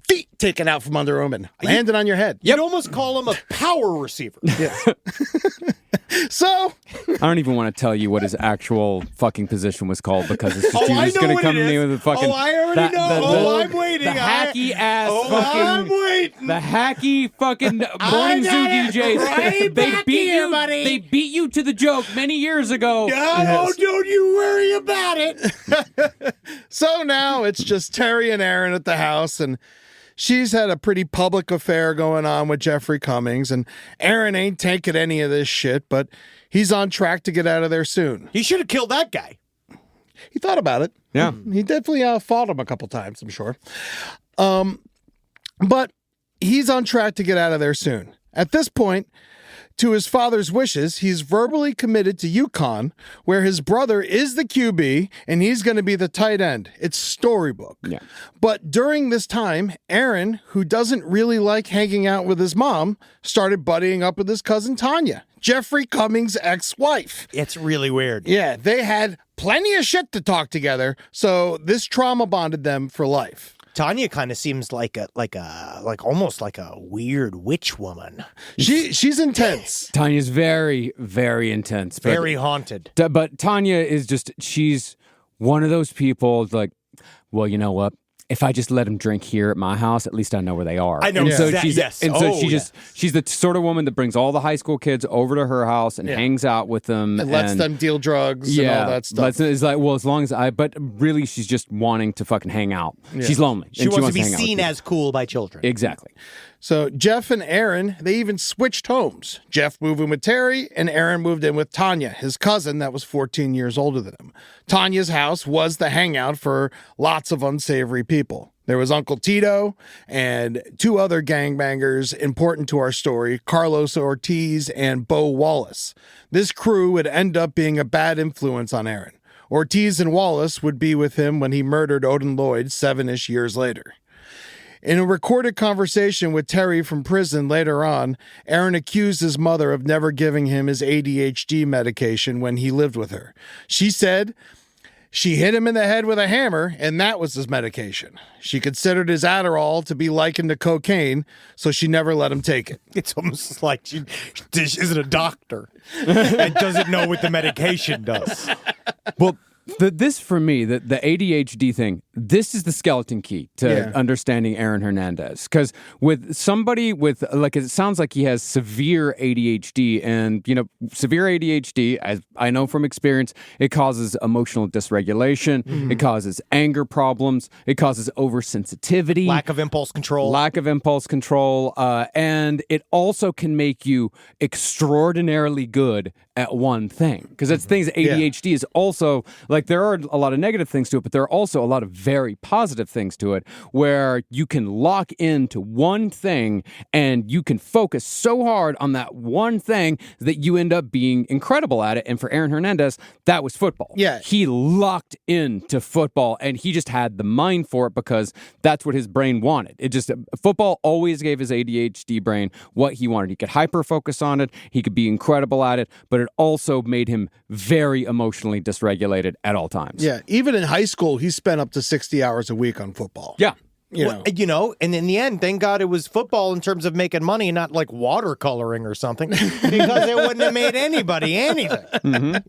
feet taken out from under him and landing on your head. You'd almost call him a power receiver. Yes. So, I don't even want to tell you what his actual fucking position was called because it's just, you're just going to come to me with a fucking... Oh, I already know. I'm waiting. The hacky ass fucking... I'm waiting. The hacky fucking morning zoo DJs. Right They beat here, you, buddy. They beat you to the joke many years ago. Oh, don't you worry about it. So now it's just Terry and Aaron at the house, and She's had a pretty public affair going on with Jeffrey Cummings, and Aaron ain't taking any of this shit, but he's on track to get out of there soon. He should have killed that guy. He thought about it. Yeah. He definitely fought him a couple times, I'm sure. But he's on track to get out of there soon. At this point, to his father's wishes, he's verbally committed to UConn, where his brother is the QB and he's going to be the tight end. It's storybook. Yeah. But during this time, Aaron, who doesn't really like hanging out with his mom, started buddying up with his cousin Tanya, Jeffrey Cummings' ex-wife. It's really weird. Yeah, they had plenty of shit to talk together, so this trauma bonded them for life. Tanya kind of seems like almost like a weird witch woman. She's intense. Tanya's very, very intense. Very haunted. But Tanya is she's one of those people like, well, you know what? If I just let them drink here at my house, at least I know where they are. I know. And so exactly. she's, Yes. and so she's the sort of woman that brings all the high school kids over to her house and hangs out with them. And lets them deal drugs and all that stuff. It's like, well, as long as but really she's just wanting to fucking hang out. Yeah. She's lonely. She wants to be hang out seen as cool by children. Exactly. So Jeff and Aaron, they even switched homes. Jeff moved in with Terry, and Aaron moved in with Tanya, his cousin that was 14 years older than him. Tanya's house was the hangout for lots of unsavory people. There was Uncle Tito and two other gangbangers important to our story, Carlos Ortiz and Bo Wallace. This crew would end up being a bad influence on Aaron. Ortiz and Wallace would be with him when he murdered Odin Lloyd 7-ish years later. In a recorded conversation with Terry from prison later on, Aaron accused his mother of never giving him his ADHD medication when he lived with her. She said she hit him in the head with a hammer, and that was his medication. She considered his Adderall to be likened to cocaine, so she never let him take it. It's almost like she isn't a doctor and doesn't know what the medication does. Well, this for me, the ADHD thing, this is the skeleton key to understanding Aaron Hernandez. Because with somebody with, like, it sounds like he has severe ADHD, and, severe ADHD, as I know from experience, it causes emotional dysregulation, it causes anger problems, it causes oversensitivity. Lack of impulse control. And it also can make you extraordinarily good at one thing. Because that's things, ADHD is also, like, there are a lot of negative things to it, but there are also a lot of very positive things to it, where you can lock into one thing and you can focus so hard on that one thing that you end up being incredible at it. And for Aaron Hernandez, that was football. Yeah. He locked into football, and he just had the mind for it because that's what his brain wanted. Football always gave his ADHD brain what he wanted. He could hyper focus on it. He could be incredible at it, but it also made him very emotionally dysregulated at all times. Yeah, even in high school, he spent up to 60 hours a week on football. Yeah. And in the end, thank God it was football in terms of making money, not like watercoloring or something, because it wouldn't have made anybody anything. And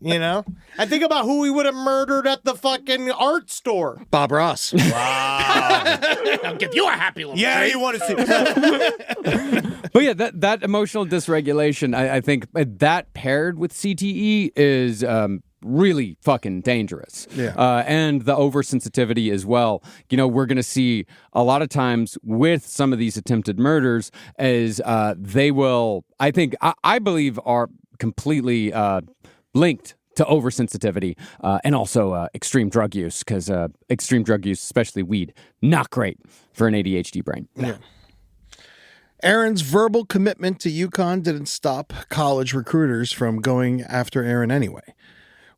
think about who we would have murdered at the fucking art store. Bob Ross. Wow. I'll give you a happy little treat. You want to see. But yeah, that emotional dysregulation, I think that paired with CTE is really fucking dangerous. Yeah. And the oversensitivity as well. We're going to see a lot of times with some of these attempted murders is they will, I believe, are completely linked to oversensitivity and also extreme drug use, because extreme drug use, especially weed, not great for an ADHD brain. Yeah. Aaron's verbal commitment to UConn didn't stop college recruiters from going after Aaron anyway.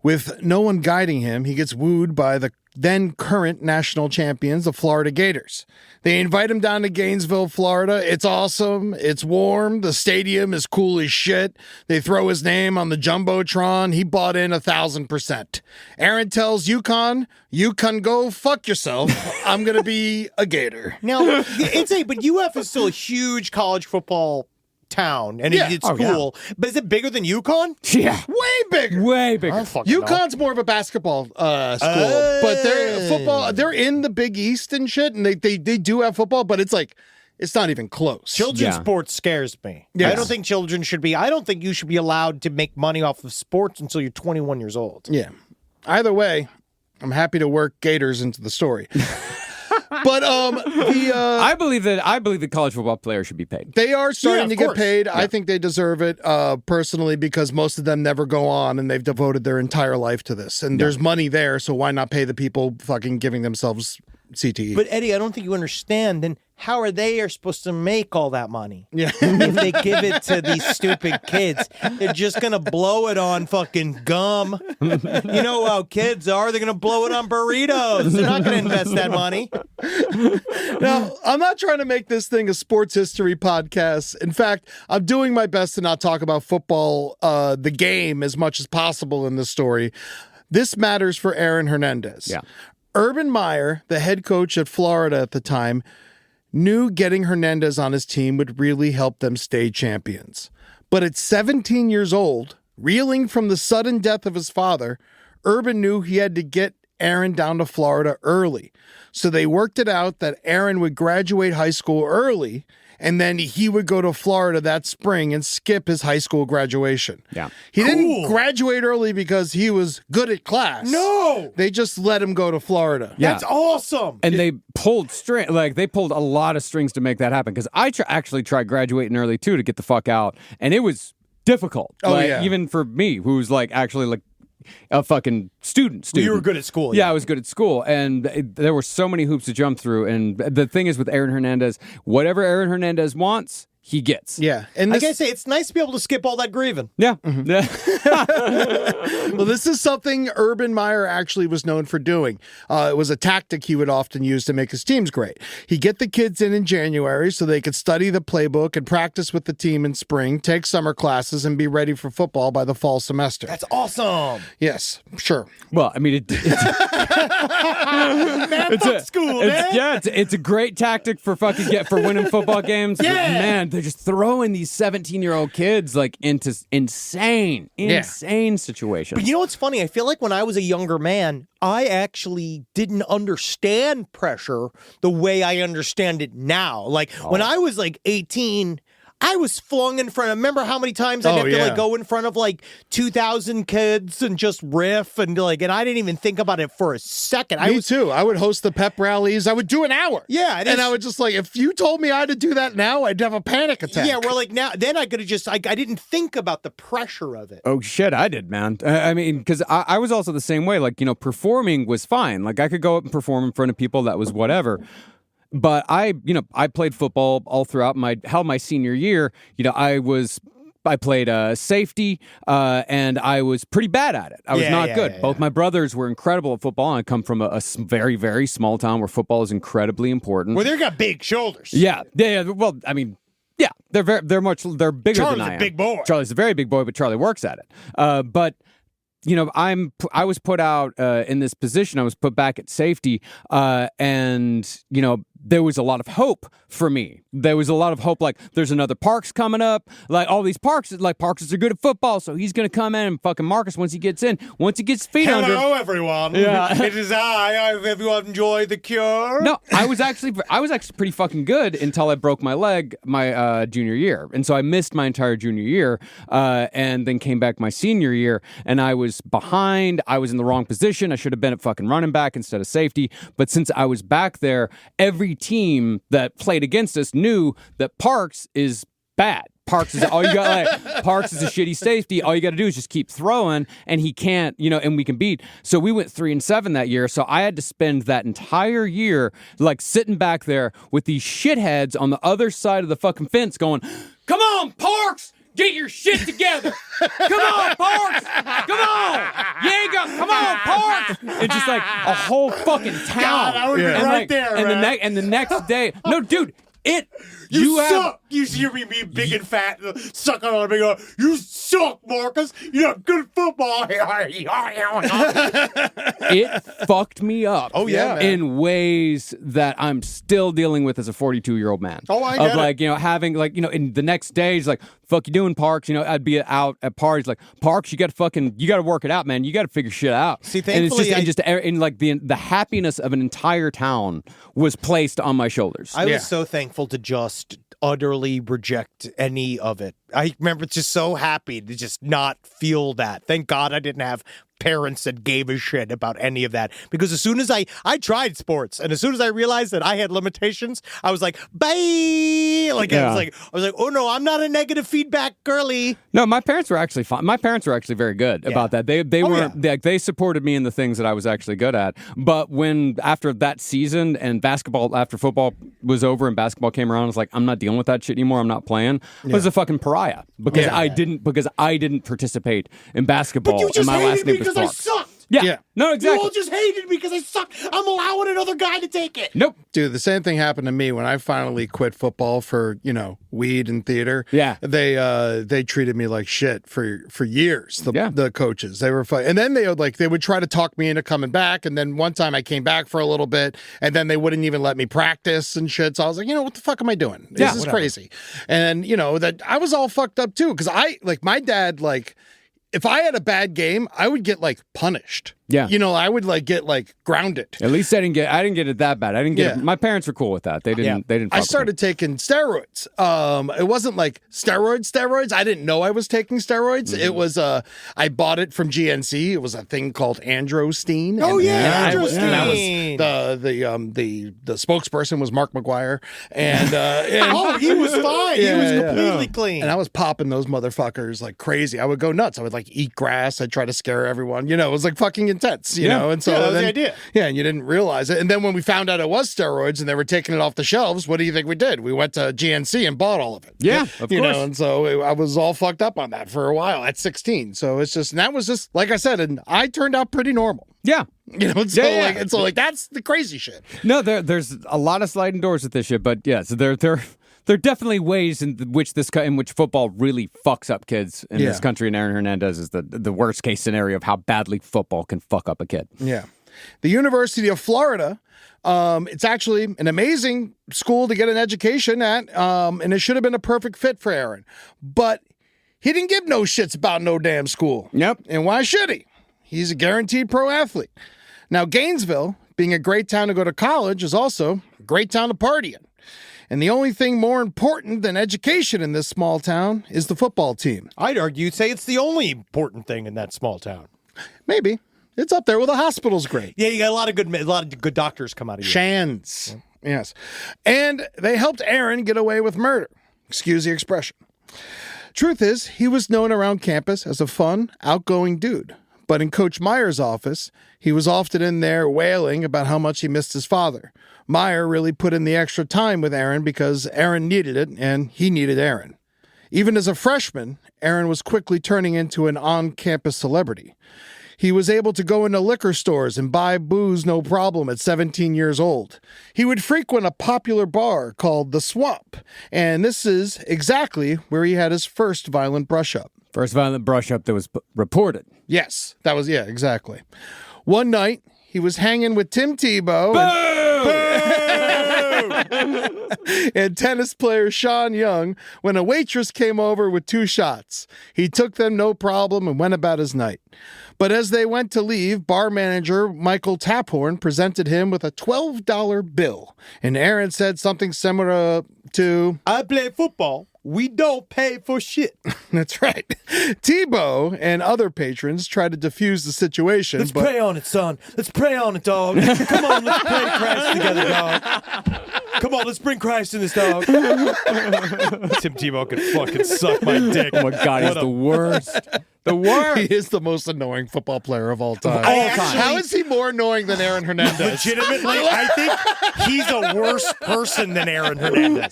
With no one guiding him, he gets wooed by the then current national champions, the Florida Gators. They invite him down to Gainesville, Florida. It's awesome. It's warm. The stadium is cool as shit. They throw his name on the Jumbotron. He bought in 1,000%. Aaron tells UConn, "You can go fuck yourself. I'm going to be a Gator." Now, but UF is still a huge college football town, and it's cool. Yeah. But is it bigger than UConn? Yeah, way bigger. Way bigger. UConn's more of a basketball school, but they're football. They're in the Big East and shit, and they do have football, but it's like it's not even close. Children's sports scares me. Yes. I don't think children should be. I don't think you should be allowed to make money off of sports until you're 21 years old. Yeah. Either way, I'm happy to work Gators into the story. But I believe that college football players should be paid. they are starting to get paid. Yeah. I think they deserve it personally because most of them never go on and they've devoted their entire life to this. And there's money there, so why not pay the people fucking giving themselves CTE? But Eddie, I don't think you understand. Then how are they supposed to make all that money? Yeah. If they give it to these stupid kids, they're just gonna blow it on fucking gum. You know how kids are. They're gonna blow it on burritos. They're not gonna invest that money. Now, I'm not trying to make this thing a sports history podcast. In fact, I'm doing my best to not talk about football, the game, as much as possible in this story. This matters for Aaron Hernandez. Yeah. Urban Meyer, the head coach at Florida at the time, knew getting Hernandez on his team would really help them stay champions. But at 17 years old, reeling from the sudden death of his father, Urban knew he had to get Aaron down to Florida early. So they worked it out that Aaron would graduate high school early, and then he would go to Florida that spring and skip his high school graduation. Yeah. He didn't graduate early because he was good at class. No! They just let him go to Florida. Yeah. That's awesome. And they pulled they pulled a lot of strings to make that happen. Because I actually tried graduating early too to get the fuck out, and it was difficult. Oh, yeah. Even for me, who's actually a fucking student. You were good at school. Yeah, I was good at school, and there were so many hoops to jump through. And the thing is with Aaron Hernandez, whatever Aaron Hernandez wants, he gets. Yeah. And I gotta say, it's nice to be able to skip all that grieving. Yeah. well, this is something Urban Meyer actually was known for doing. It was a tactic he would often use to make his teams great. He'd get the kids in January so they could study the playbook and practice with the team in spring, take summer classes, and be ready for football by the fall semester. That's awesome. Yes, sure. Well, I mean, it's school, man. Yeah, it's a great tactic for winning football games. Yeah. But man, they're just throwing these 17-year-old kids into insane situations. But you know what's funny? I feel like when I was a younger man, I actually didn't understand pressure the way I understand it now. When I was 18, I was flung in front of, remember how many times I'd have to go in front of 2,000 kids and just riff and and I didn't even think about it for a second. Me too. I would host the pep rallies. I would do an hour. Yeah. And I would just if you told me I had to do that now, I'd have a panic attack. Yeah, we're now, then I could have just, I didn't think about the pressure of it. Oh, shit, I did, man. I mean, because I was also the same way. Performing was fine. I could go up and perform in front of people. That was whatever. But I played football all throughout my senior year. I played safety, and I was pretty bad at it. I was not good. Both my brothers were incredible at football, and I come from a very, very small town where football is incredibly important. Well, they got big shoulders. Yeah. Well, I mean, yeah, they're bigger Charlie's than I am. Charlie's a big boy. Charlie's a very big boy, but Charlie works at it. But I was put out in this position. I was put back at safety, and there was a lot of hope for me. There was a lot of hope. There's another Parks coming up. All these Parks are good at football, so he's going to come in and fucking Marcus once he gets feet under. Hello, everyone. Yeah. It is I. Have everyone enjoyed the cure? No, I was actually pretty fucking good until I broke my leg my junior year, and so I missed my entire junior year, and then came back my senior year, and I was behind. I was in the wrong position. I should have been at fucking running back instead of safety. But since I was back there, every team that played against us knew that Parks is bad. Parks is all you got. Parks is a shitty safety. All you got to do is just keep throwing, and he can't, and we can beat. So we went 3-7 that year. So I had to spend that entire year sitting back there with these shitheads on the other side of the fucking fence, going, "Come on, Parks! Get your shit together! Come on, Parks! Come on! You ain't got. Come on, Parks!" And just a whole fucking town. God, I would be right there, and the next day, no, dude, You suck! You hear me being big and fat, sucking on a big old, you suck, Marcus! You're not good at football! It fucked me up. Oh, yeah, man. In ways that I'm still dealing with as a 42-year-old man. Oh, I get it. Having, in the next day, he's fuck you doing, Parks? I'd be out at parties Parks, you got to work it out, man. You got to figure shit out. See, thankfully, the happiness of an entire town was placed on my shoulders. I was so thankful to just utterly reject any of it. I remember just so happy to just not feel that. Thank God I didn't have parents that gave a shit about any of that. Because as soon as I tried sports, and as soon as I realized that I had limitations, I was like, bye. Like I was like, oh no, I'm not a negative feedback girly. No, my parents were actually fine. My parents were actually very good about that. They weren't like, they supported me in the things that I was actually good at. But when after that season and after football was over and basketball came around, I was like, I'm not dealing with that shit anymore. I'm not playing. I was a fucking pariah because I didn't participate in basketball. But you just and my hated last me name was because I Parks. sucked. Yeah. No, exactly. You all just hated me because I sucked. I'm allowing another guy to take it. Nope. Dude, the same thing happened to me when I finally quit football for, weed and theater. Yeah. They treated me like shit for years, the coaches. They were fun. And then they would try to talk me into coming back. And then one time I came back for a little bit and then they wouldn't even let me practice and shit. So I was like, what the fuck am I doing? This is crazy. And, that I was all fucked up too. Cause my dad, if I had a bad game, I would get punished. Yeah. I would get grounded. At least I didn't get it that bad. I didn't get it. My parents were cool with that. They didn't I started taking steroids. It wasn't like steroids. I didn't know I was taking steroids. It was I bought it from GNC. It was a thing called Androstein. Oh yeah, Androstein. The spokesperson was Mark McGuire. And he was fine. He was completely clean. And I was popping those motherfuckers like crazy. I would go nuts. I would eat grass. I'd try to scare everyone. It was fucking intense, and so that was the idea. Yeah, and you didn't realize it. And then when we found out it was steroids and they were taking it off the shelves, what do you think we did? We went to GNC and bought all of it. Yeah, of course. And so I was all fucked up on that for a while at 16. So it's just, and that was just, like I said, and I turned out pretty normal. Yeah. That's the crazy shit. No, there's a lot of sliding doors with this shit, but yeah, so there are definitely ways in which football really fucks up kids in this country, and Aaron Hernandez is the worst case scenario of how badly football can fuck up a kid. Yeah. The University of Florida, it's actually an amazing school to get an education at, and it should have been a perfect fit for Aaron. But he didn't give no shits about no damn school. Yep. And why should he? He's a guaranteed pro athlete. Now, Gainesville, being a great town to go to college, is also a great town to party in. And the only thing more important than education in this small town is the football team. I'd argue you'd say it's the only important thing in that small town. Maybe. It's up there. Well, the hospital's great. Yeah, you got a lot of good doctors come out of here. Shans. Yeah. Yes. And they helped Aaron get away with murder. Excuse the expression. Truth is, he was known around campus as a fun, outgoing dude. But in Coach Meyer's office, he was often in there wailing about how much he missed his father. Meyer really put in the extra time with Aaron because Aaron needed it, and he needed Aaron. Even as a freshman, Aaron was quickly turning into an on-campus celebrity. He was able to go into liquor stores and buy booze no problem at 17 years old. He would frequent a popular bar called The Swamp, and this is exactly where he had his first violent brush-up. First violent brush-up that was reported. Yes, that was, exactly. One night, he was hanging with Tim Tebow and tennis player Sean Young when a waitress came over with 2 shots. He took them no problem and went about his night. But as they went to leave, bar manager Michael Taphorn presented him with a $12 bill. And Aaron said something similar to, I play football. We don't pay for shit. That's right. Tebow and other patrons tried to defuse the situation. Let's pray on it, son. Let's pray on it, dog. Come on, let's pray Christ together, dog. Come on, let's bring Christ in this, dog. Tim Tebow can fucking suck my dick. Oh my God, he's the worst. The worst. He is the most annoying football player of all time. How is he more annoying than Aaron Hernandez? Legitimately, I think he's a worse person than Aaron Hernandez.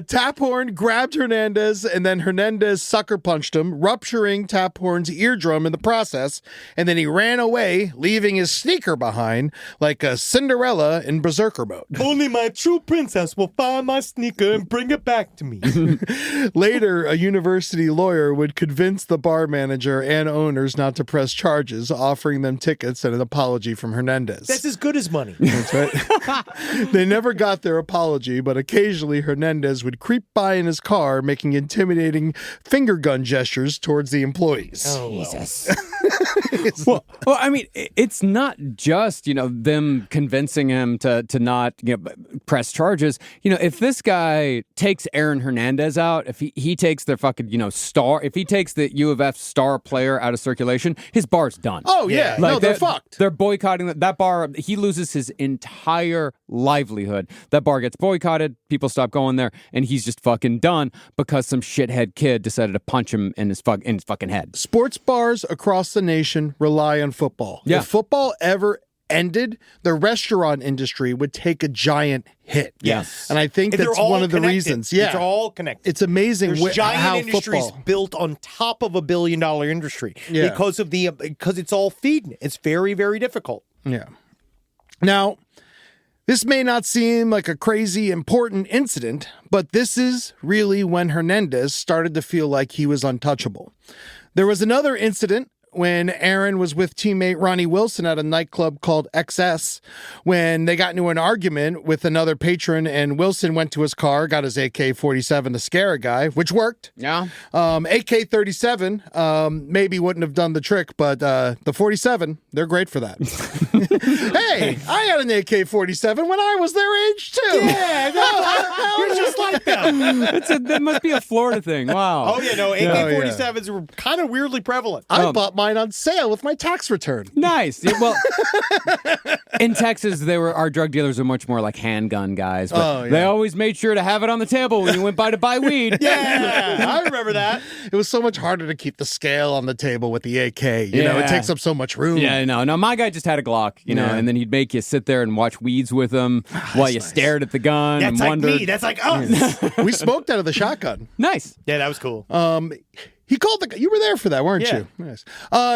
Taphorn grabbed Hernandez, and then Hernandez sucker punched him, rupturing Taphorn's eardrum in the process, and then he ran away, leaving his sneaker behind like a Cinderella in Berserker mode. Only my true princess will find my sneaker and bring it back to me. Later, a university lawyer would convince the bar manager and owners not to press charges, offering them tickets and an apology from Hernandez. That's as good as money. That's right. They never got their apology, but occasionally Hernandez would creep by in his car, making intimidating finger gun gestures towards the employees. Oh, Jesus. well, I mean, it's not just, them convincing him to not press charges. If this guy takes Aaron Hernandez out, if he takes the fucking, star, if he takes the U of F star player out of circulation, his bar's done. Oh, yeah. No, they're fucked. They're boycotting that bar. He loses his entire livelihood. That bar gets boycotted. People stop going there, and he's just fucking done because some shithead kid decided to punch him in his fucking head. Sports bars across the nation rely on football. Yeah. If football ever ended, the restaurant industry would take a giant hit. Yes. And I think that's one of the reasons. Yeah. It's all connected. It's amazing giant how industries football built on top of $1 billion industry because it's all feeding. It's very, very difficult. Yeah. Now, this may not seem like a crazy important incident, but this is really when Hernandez started to feel like he was untouchable. There was another incident when Aaron was with teammate Ronnie Wilson at a nightclub called XS, when they got into an argument with another patron, and Wilson went to his car, got his AK-47 to scare a guy, which worked. Yeah. AK-37 maybe wouldn't have done the trick, but the 47, they're great for that. Hey, I had an AK-47 when I was their age, too. Yeah, you're just like them. That must be a Florida thing. Wow. Oh, yeah, no, AK-47s were kind of weirdly prevalent. I bought mine on sale with my tax return. Nice. Yeah, well, in Texas, our drug dealers are much more like handgun guys. But they always made sure to have it on the table when you went by to buy weed. Yeah, I remember that. It was so much harder to keep the scale on the table with the AK. You know, it takes up so much room. Yeah, no, my guy just had a Glock, and then he'd make you sit there and watch weeds with him while you stared at the gun. That's and like wondered. me. That's like us. We smoked out of the shotgun. Nice. Yeah, that was cool. He called you were there for that, weren't you? Yes.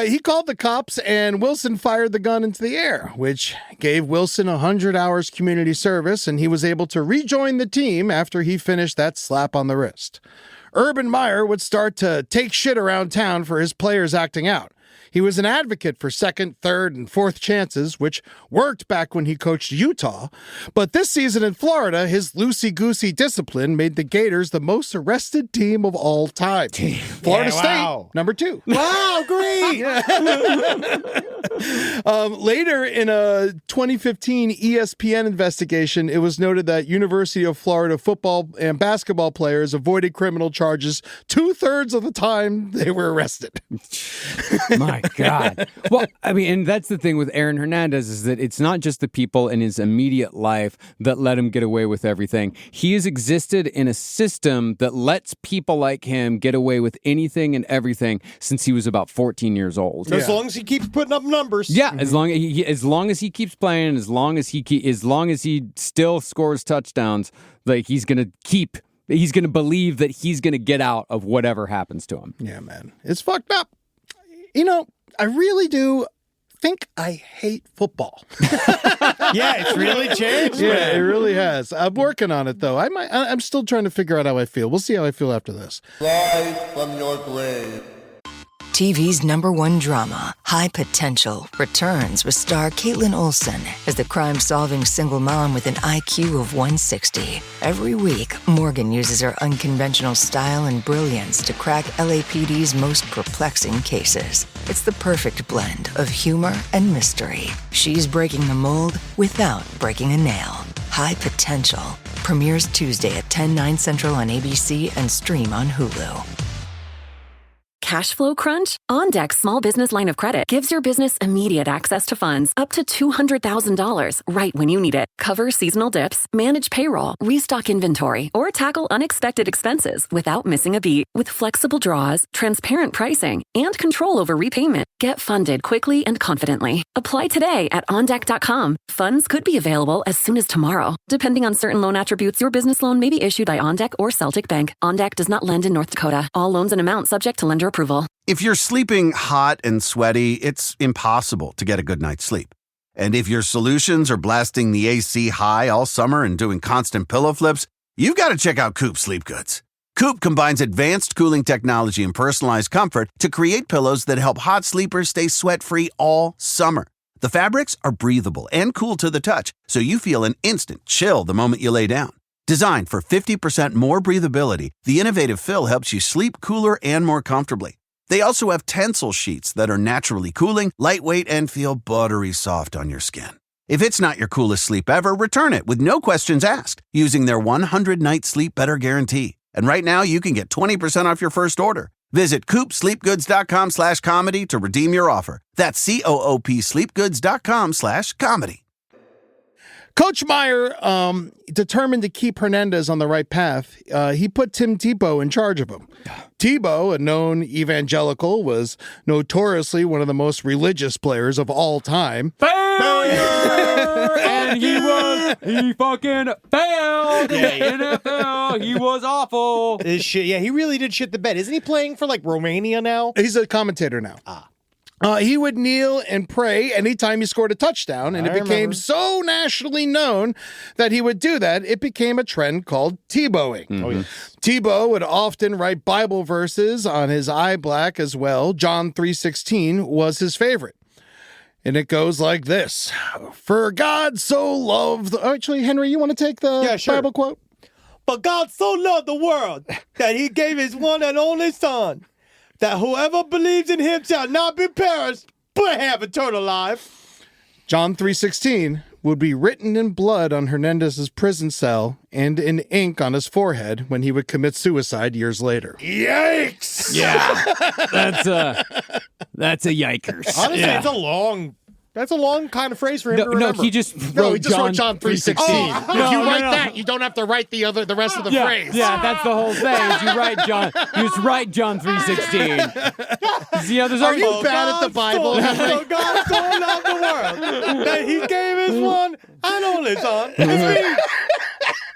He called the cops, and Wilson fired the gun into the air, which gave Wilson 100 hours community service, and he was able to rejoin the team after he finished that slap on the wrist. Urban Meyer would start to take shit around town for his players acting out. He was an advocate for second, third, and fourth chances, which worked back when he coached Utah. But this season in Florida, his loosey-goosey discipline made the Gators the most arrested team of all time. Florida State, number 2. Wow, great. Later in a 2015 ESPN investigation, it was noted that University of Florida football and basketball players avoided criminal charges 2/3 of the time they were arrested. My God. Well, I mean, and that's the thing with Aaron Hernandez is that it's not just the people in his immediate life that let him get away with everything. He has existed in a system that lets people like him get away with anything and everything since he was about 14 years old. As long as he keeps putting up numbers. Yeah, as long as he keeps playing, as long as he still scores touchdowns, like he's going to believe that he's going to get out of whatever happens to him. Yeah, man. It's fucked up. You know, I really do think I hate football. Yeah, it's really changed. Yeah, man. it really has. I'm working on it, though. I'm still trying to figure out how I feel. We'll see how I feel after this. Rise from your grave. TV's #1 drama, High Potential, returns with star Caitlin Olsen as the crime-solving single mom with an IQ of 160. Every week, Morgan uses her unconventional style and brilliance to crack LAPD's most perplexing cases. It's the perfect blend of humor and mystery. She's breaking the mold without breaking a nail. High Potential premieres Tuesday at 10/9 Central on ABC and stream on Hulu. Cash flow crunch? OnDeck's small business line of credit gives your business immediate access to funds up to $200,000 right when you need it. Cover seasonal dips, manage payroll, restock inventory, or tackle unexpected expenses without missing a beat. With flexible draws, transparent pricing, and control over repayment, get funded quickly and confidently. Apply today at OnDeck.com. Funds could be available as soon as tomorrow. Depending on certain loan attributes, your business loan may be issued by OnDeck or Celtic Bank. OnDeck does not lend in North Dakota. All loans and amounts subject to lender approval. If you're sleeping hot and sweaty, it's impossible to get a good night's sleep. And if your solutions are blasting the AC high all summer and doing constant pillow flips, you've got to check out Coop Sleep Goods. Coop combines advanced cooling technology and personalized comfort to create pillows that help hot sleepers stay sweat-free all summer. The fabrics are breathable and cool to the touch, so you feel an instant chill the moment you lay down. Designed for 50% more breathability, the innovative fill helps you sleep cooler and more comfortably. They also have Tencel sheets that are naturally cooling, lightweight, and feel buttery soft on your skin. If it's not your coolest sleep ever, return it with no questions asked using their 100-night sleep better guarantee. And right now, you can get 20% off your first order. Visit CoopSleepGoods.com/comedy to redeem your offer. That's COOP sleepgoods.com/comedy. Coach Meyer, determined to keep Hernandez on the right path, he put Tim Tebow in charge of him. Tebow, a known evangelical, was notoriously one of the most religious players of all time. Failure! And he fucking failed in the NFL. He was awful. Yeah, he really did shit the bed. Isn't he playing for like Romania now? He's a commentator now. He would kneel and pray anytime he scored a touchdown, and it became so nationally known that he would do that, it became a trend called Tebowing. Mm-hmm. Oh, yeah. Tebow would often write Bible verses on his eye black as well. John 3:16 was his favorite. And it goes like this. For God so loved... Actually, Henry, you want to take the Bible quote? But God so loved the world that he gave his one and only son, that whoever believes in him shall not be perished, but have eternal life. John 3:16 would be written in blood on Hernandez's prison cell and in ink on his forehead when he would commit suicide years later. Yikes! Yeah, that's a yikers. Honestly, yeah. That's a long kind of phrase for him to remember. No, he just wrote John 3:16. If you write that, you don't have to write the rest of the phrase. Yeah, that's the whole thing. Is you just write John 3:16. Yeah, there's Are you bad at the Bible? So God so loved the world that he gave his one and only son. It's me,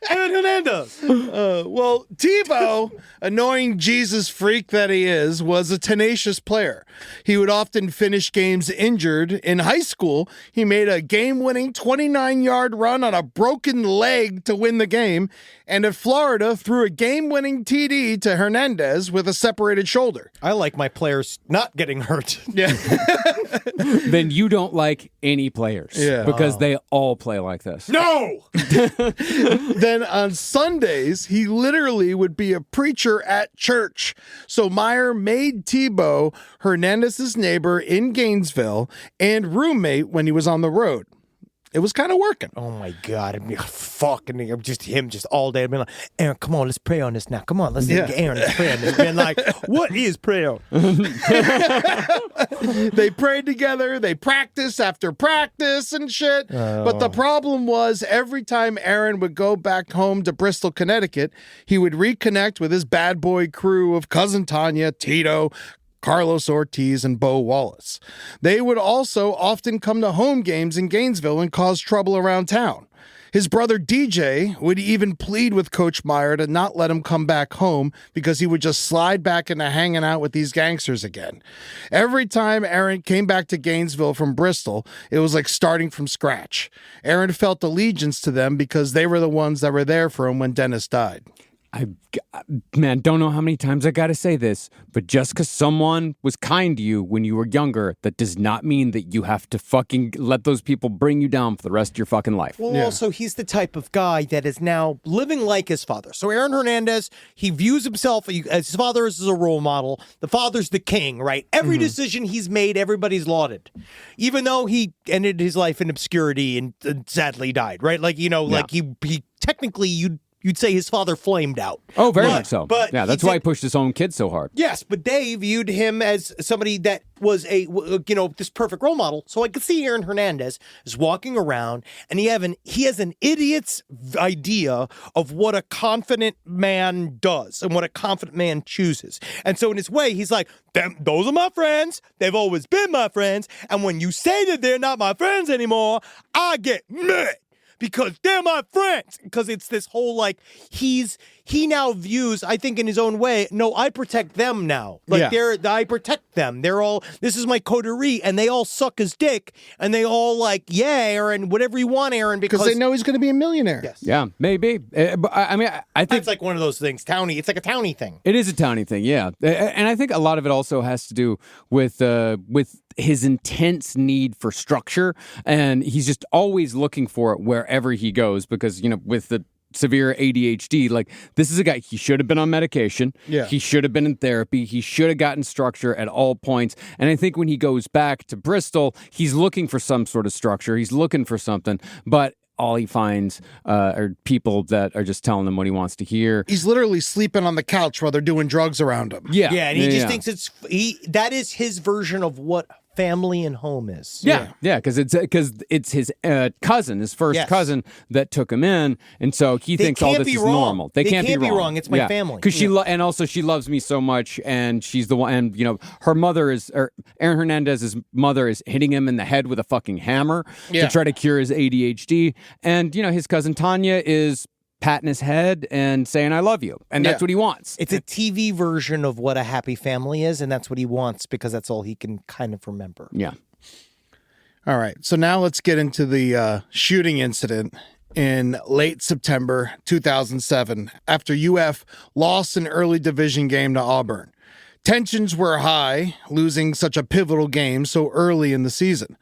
Aaron Hernandez. Well, Tebow, annoying Jesus freak that he is, was a tenacious player. He would often finish games injured. In high school, he made a game-winning 29-yard run on a broken leg to win the game, and at Florida, threw a game-winning TD to Hernandez with a separated shoulder. I like my players not getting hurt. Yeah. Then you don't like any players. Yeah. Because they all play like this. No! Then on Sundays, he literally would be a preacher at church. So Meyer made Tebow Hernandez's neighbor in Gainesville and roommate when he was on the road. It was kind of working. Oh my God. I'm just him just all day. I'd be like, Aaron, come on, let's pray on this now. Come on, let's Aaron, let's pray on this. Being like, what is prayer? They prayed together. They practiced after practice and shit. But the problem was every time Aaron would go back home to Bristol, Connecticut, he would reconnect with his bad boy crew of Cousin Tanya, Tito, Carlos Ortiz, and Bo Wallace. They would also often come to home games in Gainesville and cause trouble around town. His brother DJ would even plead with Coach Meyer to not let him come back home because he would just slide back into hanging out with these gangsters again. Every time Aaron came back to Gainesville from Bristol, it was like starting from scratch. Aaron felt allegiance to them because they were the ones that were there for him when Dennis died. Don't know how many times I got to say this, but just because someone was kind to you when you were younger, that does not mean that you have to fucking let those people bring you down for the rest of your fucking life. Well, also, he's the type of guy that is now living like his father. So Aaron Hernandez, he views himself as his father as a role model. The father's the king, right? Every decision he's made, everybody's lauded. Even though he ended his life in obscurity and sadly died, right? Like, like he technically, you'd say his father flamed out. Oh, very much so. But yeah, that's why he pushed his own kid so hard. Yes, but they viewed him as somebody that was this perfect role model. So I could see Aaron Hernandez is walking around and he has an idiot's idea of what a confident man does and what a confident man chooses. And so in his way, he's like, those are my friends. They've always been my friends. And when you say that they're not my friends anymore, I get mad. Because they're my friends. Because it's this whole, he now views, I think in his own way, no, I protect them now. I protect them. They're all, this is my coterie, and they all suck his dick, and they all Aaron, whatever you want, Aaron, because they know he's going to be a millionaire. Yes. Yeah, maybe. But I think it's like one of those things, towny. It's like a towny thing. It is a towny thing, yeah. And I think a lot of it also has to do with his intense need for structure, and he's just always looking for it wherever he goes because, with the severe ADHD, this is a guy, he should have been on medication. Yeah. He should have been in therapy. He should have gotten structure at all points. And I think when he goes back to Bristol, he's looking for some sort of structure. He's looking for something. But all he finds are people that are just telling him what he wants to hear. He's literally sleeping on the couch while they're doing drugs around him. Yeah. Yeah, and he just thinks that is his version of what family and home is. Yeah, because it's his cousin, his first cousin that took him in, and so he thinks all this is normal. They can't be wrong. It's my family. Because and also she loves me so much, and she's the one. And her mother Aaron Hernandez's mother is hitting him in the head with a fucking hammer to try to cure his ADHD, and his cousin Tanya is patting his head and saying, I love you. And that's what he wants. It's a TV version of what a happy family is, and that's what he wants because that's all he can kind of remember. Yeah. All right. So now let's get into the shooting incident in late September 2007 after UF lost an early division game to Auburn. Tensions were high, losing such a pivotal game so early in the season.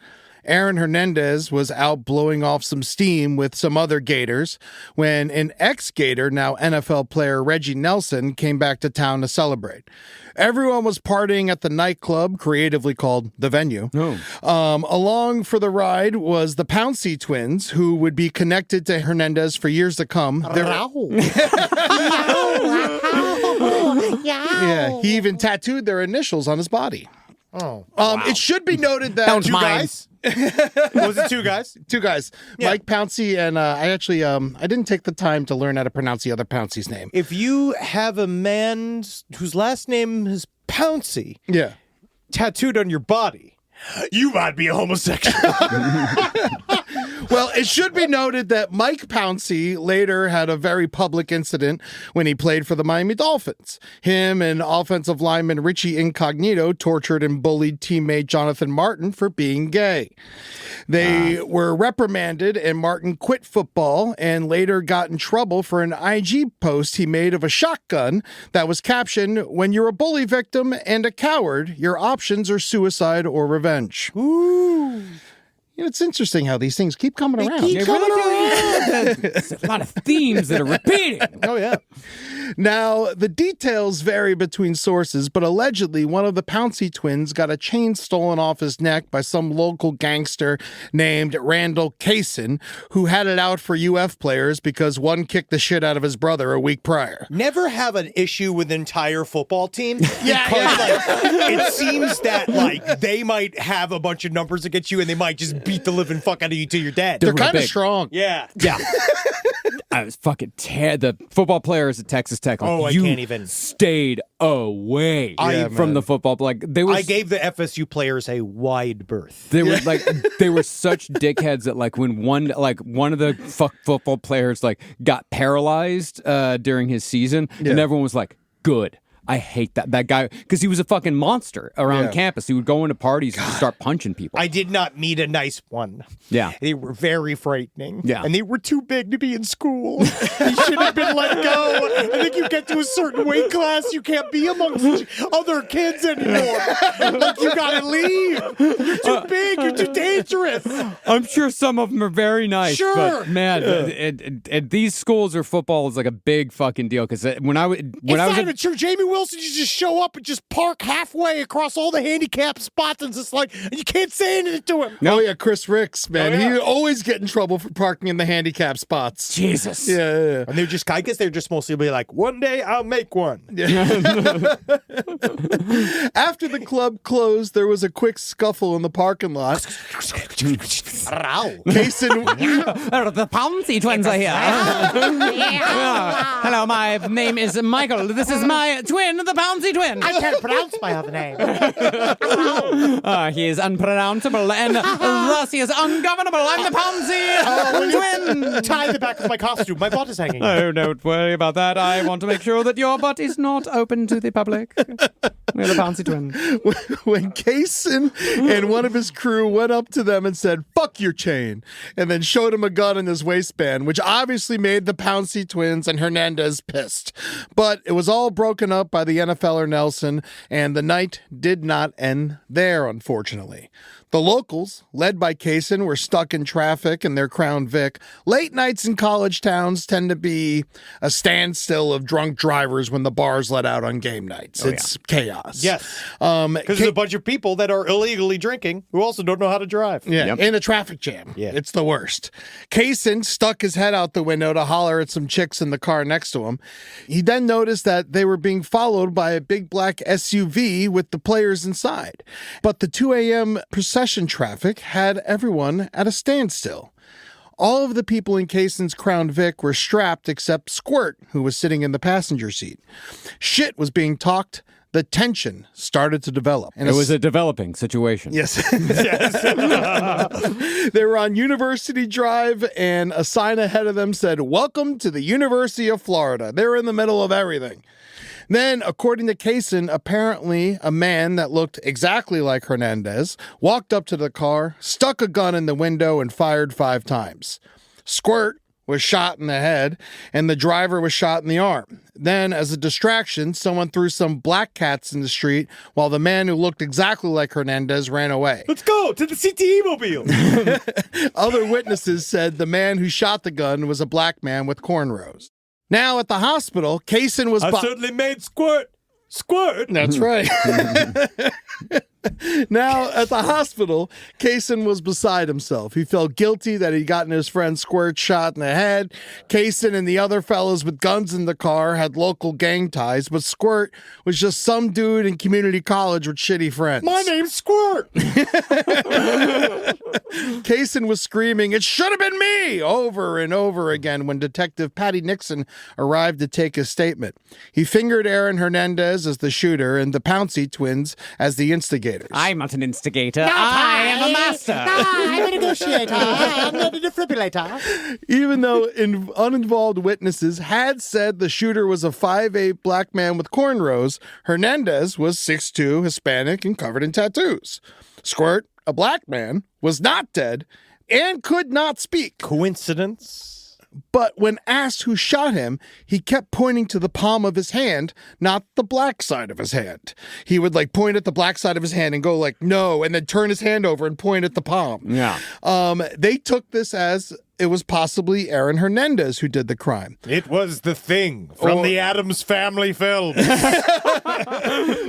Aaron Hernandez was out blowing off some steam with some other Gators when an ex-Gator, now NFL player Reggie Nelson, came back to town to celebrate. Everyone was partying at the nightclub, creatively called The Venue. Along for the ride was the Pouncey twins, who would be connected to Hernandez for years to come. Yeah, he even tattooed their initials on his body. It should be noted that two guys. Was it two guys? Two guys. Yeah. Mike Pouncey and I actually I didn't take the time to learn how to pronounce the other Pouncey's name. If you have a man whose last name is Pouncey, tattooed on your body, you might be a homosexual. Well, it should be noted that Mike Pouncey later had a very public incident when he played for the Miami Dolphins. Him and offensive lineman Richie Incognito tortured and bullied teammate Jonathan Martin for being gay. They were reprimanded, and Martin quit football and later got in trouble for an IG post he made of a shotgun that was captioned, "When you're a bully victim and a coward, your options are suicide or revenge." Ooh. It's interesting how these things keep coming around. There's a lot of themes that are repeating. Oh, yeah. Now, the details vary between sources, but allegedly one of the Pouncey twins got a chain stolen off his neck by some local gangster named Randall Kaysen, who had it out for UF players because one kicked the shit out of his brother a week prior. Never have an issue with entire football team. It seems that they might have a bunch of numbers against you and they might just beat the living fuck out of you till you're dead. They're kind of strong. Yeah. I was fucking the football players at Texas Tech. I can't even. Stayed away from the football. I gave the FSU players a wide berth. They were they were such dickheads that when one of the football players got paralyzed during his season, and everyone was like, "Good." I hate that guy because he was a fucking monster around campus. He would go into parties and just start punching people. I did not meet a nice one. Yeah. They were very frightening. Yeah. And they were too big to be in school. He should have been let go. I think you get to a certain weight class, you can't be amongst other kids anymore. You gotta leave. You're too big. You're too dangerous. I'm sure some of them are very nice. Sure. But man, at these schools where football is a big fucking deal. Because when I was not even true. Jamie Wilson, you just show up and just park halfway across all the handicap spots and just you can't say anything to him. No, Chris Ricks, man. He always get in trouble for parking in the handicap spots. Jesus. Yeah. And I guess they're just mostly be like, one day I'll make one. After the club closed, there was a quick scuffle in the parking lot. Kaysen, the Pouncey twins are here. Hello, my name is Michael. This is my twin, the Pouncey twin. I can't pronounce my other name. He is unpronounceable, and thus he is ungovernable. I'm the Pouncey twin. Tie the back of my costume. My butt is hanging. Oh, don't worry about that. I want to make sure that your butt is not open to the public. We're the Pouncey twin. When Kaysen and one of his crew went up to them and said, "Fuck your chain," and then showed him a gun in his waistband, which obviously made the Pouncey twins and Hernandez pissed. But it was all broken up by the NFLer Nelson, and the night did not end there, unfortunately. The locals, led by Kaysen, were stuck in traffic in their Crown Vic. Late nights in college towns tend to be a standstill of drunk drivers when the bars let out on game nights. It's chaos. Yes. Because there's a bunch of people that are illegally drinking who also don't know how to drive. Yeah, in a traffic jam. Yeah. It's the worst. Kaysen stuck his head out the window to holler at some chicks in the car next to him. He then noticed that they were being followed by a big black SUV with the players inside. But the 2 a.m. procession traffic had everyone at a standstill. All of the people in Kaysen's Crown Vic were strapped except Squirt, who was sitting in the passenger seat. Shit was being talked. The tension started to develop. And it was a developing situation. Yes. They were on University Drive, and a sign ahead of them said, "Welcome to the University of Florida." They were in the middle of everything. Then, according to Kaysen, apparently a man that looked exactly like Hernandez walked up to the car, stuck a gun in the window, and fired 5 times. Squirt was shot in the head, and the driver was shot in the arm. Then, as a distraction, someone threw some black cats in the street while the man who looked exactly like Hernandez ran away. Let's go to the CTE mobile. Other witnesses said the man who shot the gun was a black man with cornrows. Now, at the hospital, Kaysen was... I certainly made Squirt. That's right. Now, at the hospital, Kaysen was beside himself. He felt guilty that he'd gotten his friend Squirt shot in the head. Kaysen and the other fellows with guns in the car had local gang ties, but Squirt was just some dude in community college with shitty friends. My name's Squirt. Kaysen was screaming, "It should have been me!" over and over again when Detective Patty Nixon arrived to take his statement. He fingered Aaron Hernandez as the shooter and the Pouncey twins as the instigators. I'm not an instigator. I am a master. I'm a negotiator. I'm not a defibrillator. Even though uninvolved witnesses had said the shooter was a 5'8" black man with cornrows, Hernandez was 6'2", Hispanic, and covered in tattoos. Squirt, a black man, was not dead and could not speak. Coincidence? But when asked who shot him, he kept pointing to the palm of his hand, not the black side of his hand. He would point at the black side of his hand and go no, and then turn his hand over and point at the palm. Yeah. They took this as it was possibly Aaron Hernandez who did the crime. It was the Thing from the Addams Family film.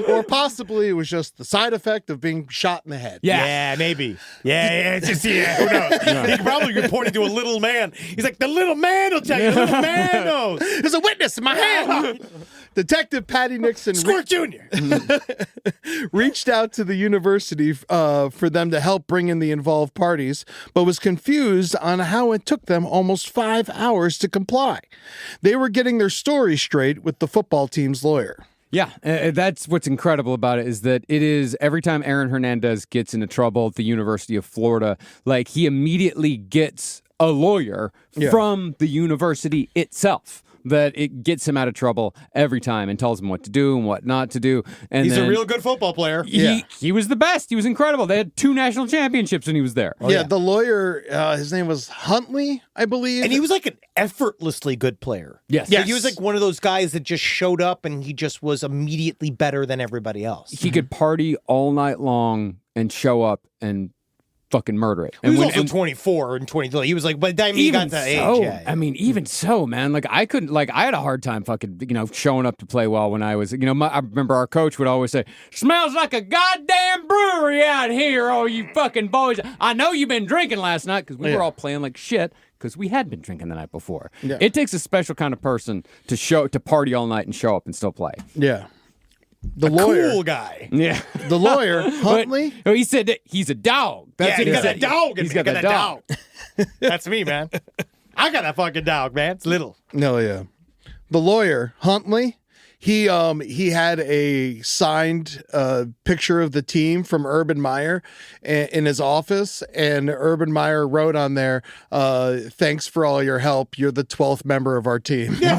Or possibly it was just the side effect of being shot in the head. Yeah, maybe. Yeah, it's just, who knows? He could probably be pointing to a little man. He's like, the little man will tell you. The little man knows. There's a witness in my hand. Detective Patty Nixon Squirt Jr. reached out to the university for them to help bring in the involved parties, but was confused on how it took them almost 5 hours to comply. They were getting their story straight with the football team's lawyer. Yeah, that's what's incredible about it is that it is every time Aaron Hernandez gets into trouble at the University of Florida, he immediately gets a lawyer from the university itself. That it gets him out of trouble every time and tells him what to do and what not to do. And he's a real good football player. He was the best. He was incredible. They had 2 national championships when he was there. The lawyer, his name was Huntley, I believe. And he was an effortlessly good player. Yes. He was one of those guys that just showed up and he just was immediately better than everybody else. He could party all night long and show up and fucking murder it. He was also 24 and 23. He was by the time he got to that age. I mean, even so, man, I couldn't, I had a hard time fucking, showing up to play well when I was, I remember our coach would always say, "Smells like a goddamn brewery out here, oh, you fucking boys. I know you've been drinking last night," because we were all playing like shit because we had been drinking the night before. Yeah. It takes a special kind of person to party all night and show up and still play. Yeah. The lawyer. Cool guy. Yeah. The lawyer, Huntley. He said that he's a dog. That's what he got said. a dog. He's got a dog. That's me, man. I got a fucking dog, man. It's little. No, yeah. The lawyer, Huntley, he had a signed picture of the team from Urban Meyer in his office, and Urban Meyer wrote on there, "Thanks for all your help. You're the 12th member of our team." Basically.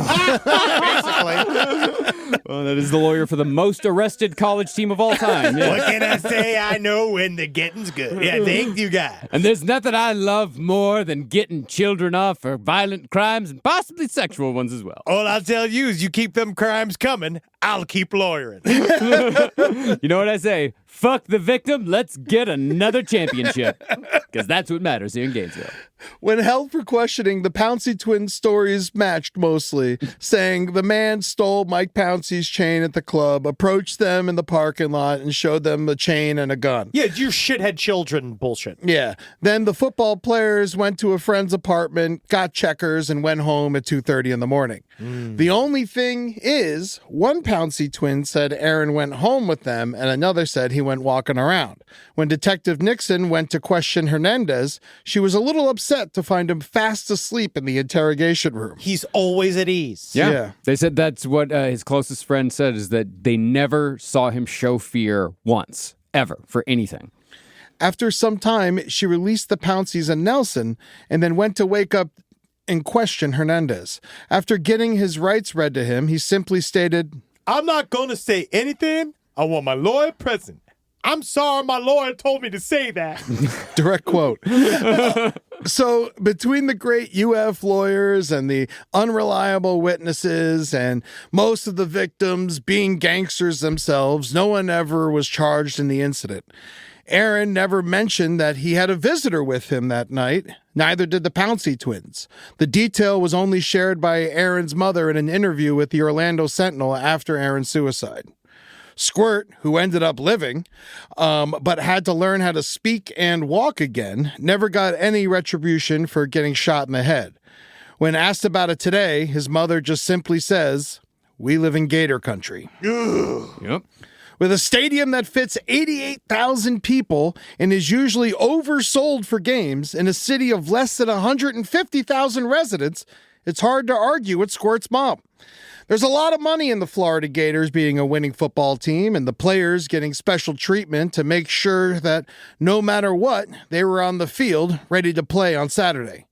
Well, that is the lawyer for the most arrested college team of all time. Yeah. What can I say? I know when the getting's good. Yeah, thank you, guys. And there's nothing I love more than getting children off for violent crimes and possibly sexual ones as well. All I'll tell you is you keep them crimes coming, I'll keep lawyering. You know what I say? Fuck the victim. Let's get another championship. Because that's what matters here in Gainesville. When held for questioning, the Pouncey twins' stories matched mostly, saying the man stole Mike Pouncey's chain at the club, approached them in the parking lot, and showed them the chain and a gun. Yeah, your shithead children bullshit. Yeah. Then the football players went to a friend's apartment, got checkers, and went home at 2:30 in the morning. The only thing is, one Pouncey twin said Aaron went home with them, and another said he went walking around. When Detective Nixon went to question Hernandez, she was a little upset to find him fast asleep in the interrogation room. He's always at ease. Yeah. They said that's what his closest friend said, is that they never saw him show fear once, ever, for anything. After some time, she released the Pounceys and Nelson, and then went to wake up and question Hernandez. After getting his rights read to him, he simply stated, I'm not going to say anything. I want my lawyer present. I'm sorry my lawyer told me to say that. Direct quote. So between the great UF lawyers and the unreliable witnesses and most of the victims being gangsters themselves, no one ever was charged in the incident. Aaron never mentioned that he had a visitor with him that night. Neither did the Pouncey twins. The detail was only shared by Aaron's mother in an interview with the Orlando Sentinel after Aaron's suicide. Squirt, who ended up living, but had to learn how to speak and walk again, never got any retribution for getting shot in the head. When asked about it today, his mother just simply says, "We live in Gator country." Yep. With a stadium that fits 88,000 people and is usually oversold for games in a city of less than 150,000 residents, it's hard to argue with Squirt's mom. There's a lot of money in the Florida Gators being a winning football team and the players getting special treatment to make sure that no matter what, they were on the field ready to play on Saturday.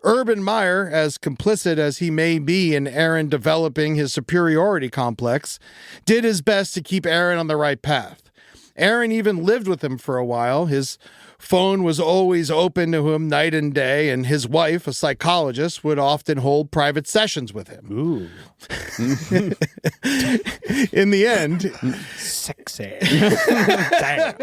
Urban Meyer, as complicit as he may be in Aaron developing his superiority complex, did his best to keep Aaron on the right path. Aaron even lived with him for a while. His phone was always open to him night and day, and his wife, a psychologist, would often hold private sessions with him. Ooh. In the end... Sexy. Damn.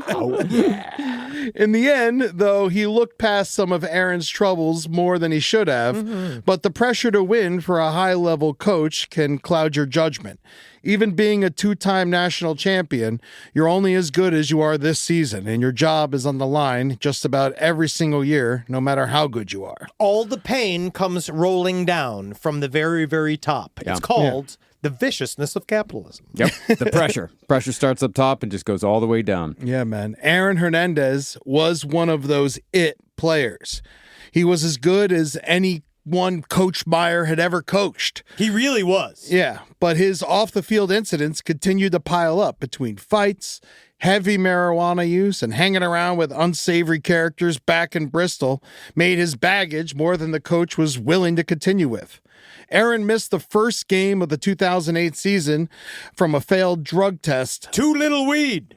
Oh, yeah. In the end, though, he looked past some of Aaron's troubles more than he should have, but the pressure to win for a high-level coach can cloud your judgment. Even being a two-time national champion, you're only as good as you are this season, and your job is on the line just about every single year, no matter how good you are. All the pain comes rolling down from the very, very top. Yeah. It's called the viciousness of capitalism. Yep, the pressure. Pressure starts up top and just goes all the way down. Yeah, man. Aaron Hernandez was one of those it players. He was as good as any one Coach Meyer had ever coached. He really was. Yeah, but his off-the-field incidents continued to pile up between fights, heavy marijuana use, and hanging around with unsavory characters back in Bristol made his baggage more than the coach was willing to continue with. Aaron missed the first game of the 2008 season from a failed drug test. Too little weed.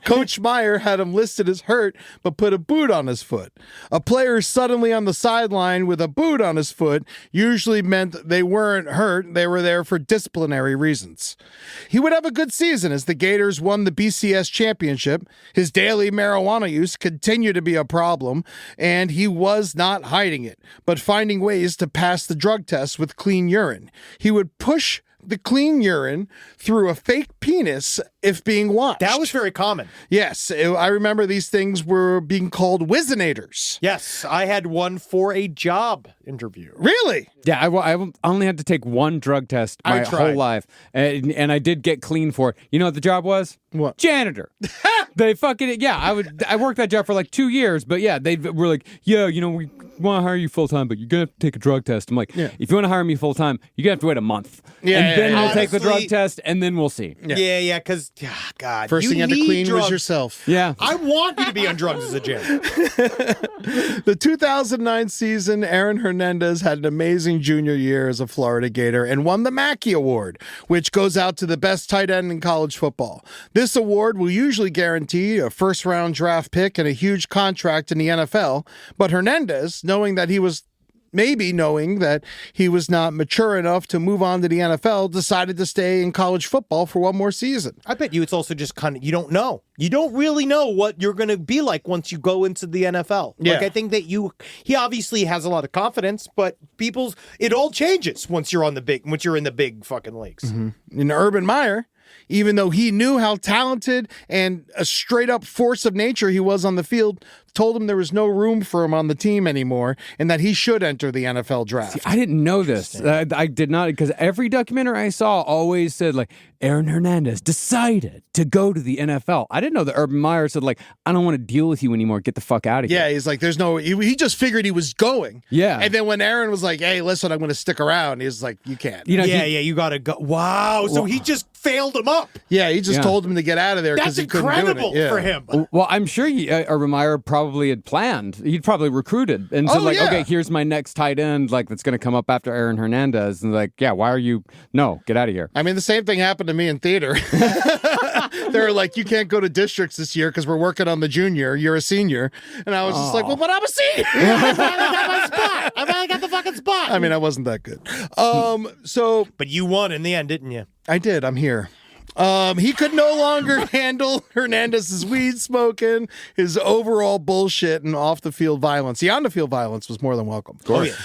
Coach Meyer had him listed as hurt, but put a boot on his foot. A player suddenly on the sideline with a boot on his foot usually meant they weren't hurt. They were there for disciplinary reasons. He would have a good season as the Gators won the BCS championship. His daily marijuana use continued to be a problem, and he was not hiding it, but finding ways to pass the drug test with clean urine. He would push the clean urine through a fake penis if being watched. That was very common. Yes, I remember these things were being called Wizinators. Yes, I had one for a job interview. Really? Yeah, I only had to take one drug test my whole life, and I did get clean for it. You know what the job was? What? Janitor. They fucking, yeah, I worked that job for like 2 years, but yeah, they were like, yeah, you know, we want to hire you full-time, but you're going to have to take a drug test. I'm like, if you want to hire me full-time, you're going to have to wait a month. Yeah, and then we'll honestly, take the drug test, and then we'll see. Yeah, because, God. First thing you had to clean drugs. was yourself. Yeah. I want you to be on drugs as a janitor. The 2009 season, Aaron Hernandez had an amazing junior year as a Florida Gator and won the Mackey Award, which goes out to the best tight end in college football. This award will usually guarantee a first-round draft pick and a huge contract in the NFL, but Hernandez, knowing that he was maybe knowing that he was not mature enough to move on to the NFL, decided to stay in college football for one more season. I bet you it's also just kind of, you don't know. You don't really know what you're going to be like once you go into the NFL. Yeah. Like, I think that he obviously has a lot of confidence, but it all changes once you're in the big fucking leagues. Mm-hmm. And Urban Meyer, even though he knew how talented and a straight up force of nature he was on the field, told him there was no room for him on the team anymore and that he should enter the NFL draft. See, I didn't know this. I did not, because every documentary I saw always said, like, Aaron Hernandez decided to go to the NFL. I didn't know that Urban Meyer said, like, I don't want to deal with you anymore. Get the fuck out of here. Yeah, he's like, he just figured he was going. Yeah. And then when Aaron was like, hey, listen, I'm going to stick around, he was like, you can't. You got to go. Wow. So he just failed him up. Yeah, he just told him to get out of there because he couldn't do it. That's incredible for him. Well, I'm sure Urban Meyer probably had planned. He'd probably recruited and said, okay, here's my next tight end, like, that's going to come up after Aaron Hernandez. And like, yeah, no, get out of here. I mean, the same thing happened to me in theater. They're like, you can't go to districts this year because we're working on the junior. You're a senior. And I was just like, well, but I'm a senior. I finally got my spot. I finally got the fucking spot. I mean, I wasn't that good. But you won in the end, didn't you? I did. I'm here. He could no longer handle Hernandez's weed smoking, his overall bullshit, and off-the-field violence. The on-the-field violence was more than welcome. Of course.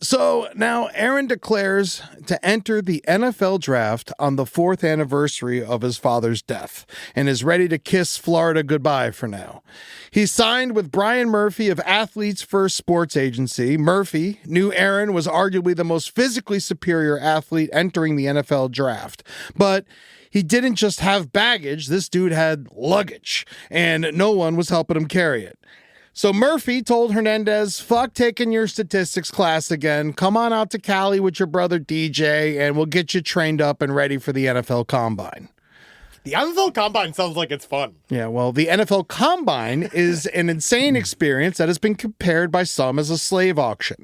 So now Aaron declares to enter the NFL draft on the 4th anniversary of his father's death and is ready to kiss Florida goodbye for now. He signed with Brian Murphy of Athletes First Sports Agency. Murphy knew Aaron was arguably the most physically superior athlete entering the NFL draft, but he didn't just have baggage. This dude had luggage, and no one was helping him carry it. So Murphy told Hernandez, fuck taking your statistics class again. Come on out to Cali with your brother DJ, and we'll get you trained up and ready for the NFL Combine. The NFL Combine sounds like it's fun. Yeah, well, the NFL Combine is an insane experience that has been compared by some as a slave auction.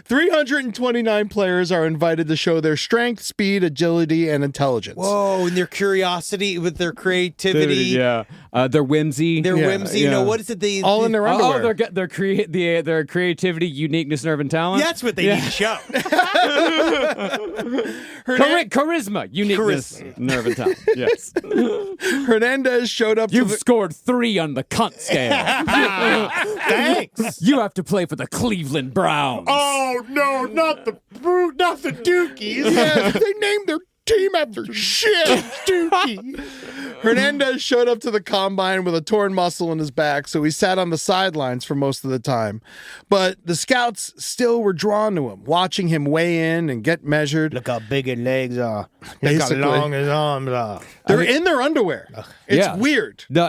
329 players are invited to show their strength, speed, agility, and intelligence. Whoa, and their curiosity with their creativity. Yeah. Their whimsy. Whimsy. You know, what is it? All in their underwear. Their creativity, uniqueness, nerve, and talent. That's what they need to show. Charisma, uniqueness, nerve, and talent. Yes. Hernandez showed up. You've scored 3 on the cunt scale. Thanks. You have to play for the Cleveland Browns. Oh no, not the Dookies. Yeah, they named their team after shit. Dookie. Hernandez showed up to the combine with a torn muscle in his back, so he sat on the sidelines for most of the time. But the scouts still were drawn to him, watching him weigh in and get measured. Look how big his legs are. Look how long his arms are. They're in their underwear. It's weird. No,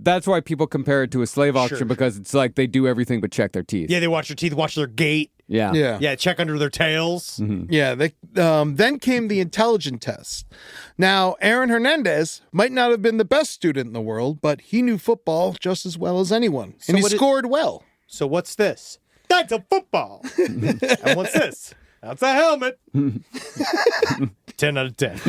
that's why people compare it to a slave auction, because it's like they do everything but check their teeth. Yeah, they watch their teeth, watch their gait. Yeah. Check under their tails. Mm-hmm. Yeah, then came the intelligence test. Now, Aaron Hernandez might not have been the best student in the world, but he knew football just as well as anyone, and he scored well. So what's this? That's a football. And what's this? That's a helmet. 10 out of 10.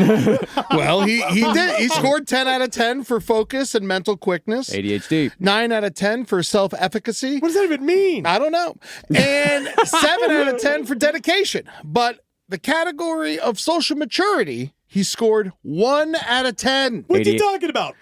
Well, he did. He scored 10 out of 10 for focus and mental quickness. ADHD. 9 out of 10 for self-efficacy. What does that even mean? I don't know. And 7 out of 10 for dedication. But the category of social maturity, he scored 1 out of 10. What's he talking about?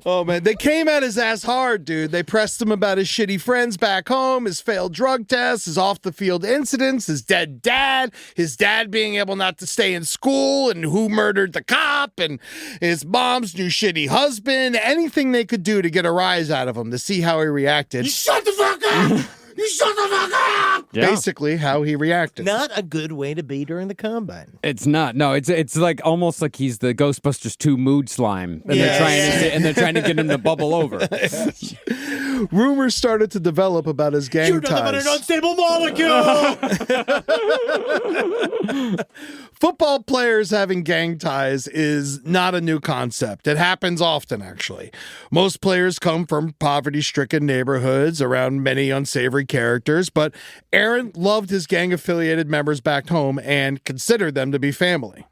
Oh, man. They came at his ass hard, dude. They pressed him about his shitty friends back home, his failed drug tests, his off-the-field incidents, his dead dad, his dad being able not to stay in school, and who murdered the cop, and his mom's new shitty husband. Anything they could do to get a rise out of him to see how he reacted. You shut the fuck up! You shut the fuck up! Yeah. Basically, how he reacted. Not a good way to be during the combine. It's not. No, it's like almost like he's the Ghostbusters 2 mood slime, and they're trying to get him to bubble over. Rumors started to develop about his gang You're nothing but ties. an unstable molecule! Football players having gang ties is not a new concept. It happens often, actually. Most players come from poverty-stricken neighborhoods around many unsavory characters, but Aaron loved his gang-affiliated members back home and considered them to be family.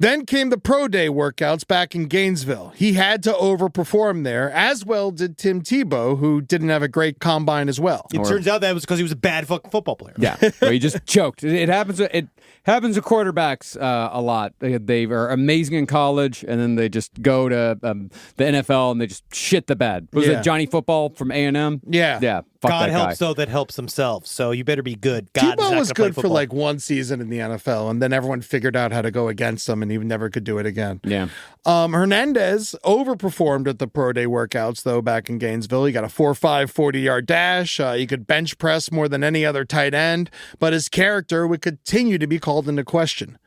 Then came the pro day workouts back in Gainesville. He had to overperform there, as well did Tim Tebow, who didn't have a great combine as well. It turns out that was because he was a bad fucking football player. Yeah, well, he just choked. It happens to quarterbacks a lot. They are amazing in college, and then they just go to the NFL and they just shit the bed. Was it Johnny Football from A&M? Yeah. Yeah. Fuck God that helps guy. those that helps themselves. So you better be good. God Tebow was good for football. like one season in the NFL, and then everyone figured out how to go against him, and he never could do it again. Yeah. Hernandez overperformed at the pro day workouts, though, back in Gainesville. He got a 4.5 40-yard dash. He could bench press more than any other tight end, but his character would continue to be called into question.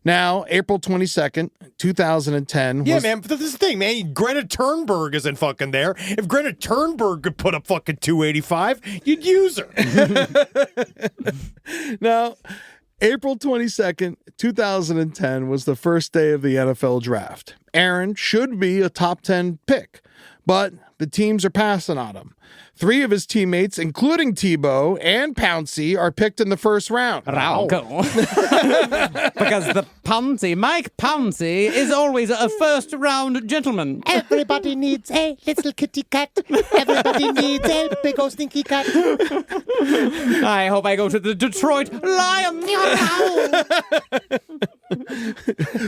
Now, April 22nd, 2010. Yeah, man, but this is the thing, man. Greta Thunberg isn't fucking there. If Greta Thunberg could put up fucking 285, you'd use her. Now, April 22nd, 2010 was the first day of the NFL draft. Aaron should be a top 10 pick, but the teams are passing on him. 3 of his teammates, including Tebow and Pouncey, are picked in the first round. Because the Pouncey, Mike Pouncey, is always a first-round gentleman. Everybody needs a little kitty cat. Everybody needs a big old stinky cat. I hope I go to the Detroit Lions.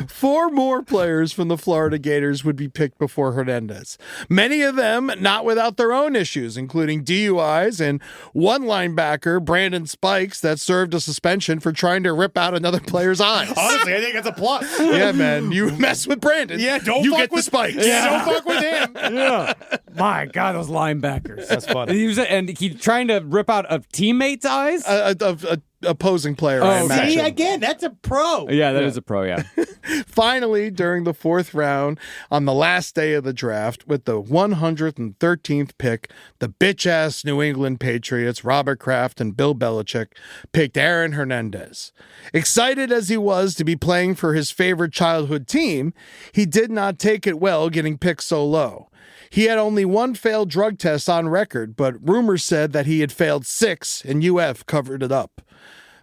4 more players from the Florida Gators would be picked before Hernandez. Many of them not without their own issues, including DUIs and one linebacker, Brandon Spikes, that served a suspension for trying to rip out another player's eyes. Honestly, I think that's a plus. Yeah, man. You mess with Brandon. Yeah, you get the spikes. Yeah, don't fuck with him. Yeah. My God, those linebackers. That's funny. And he trying to rip out a teammate's eyes? Opposing player, I imagine. See, again, that's a pro. Yeah, that is a pro, yeah. Finally, during the 4th round, on the last day of the draft, with the 113th pick, the bitch-ass New England Patriots, Robert Kraft and Bill Belichick, picked Aaron Hernandez. Excited as he was to be playing for his favorite childhood team, he did not take it well getting picked so low. He had only 1 failed drug test on record, but rumors said that he had failed 6, and UF covered it up.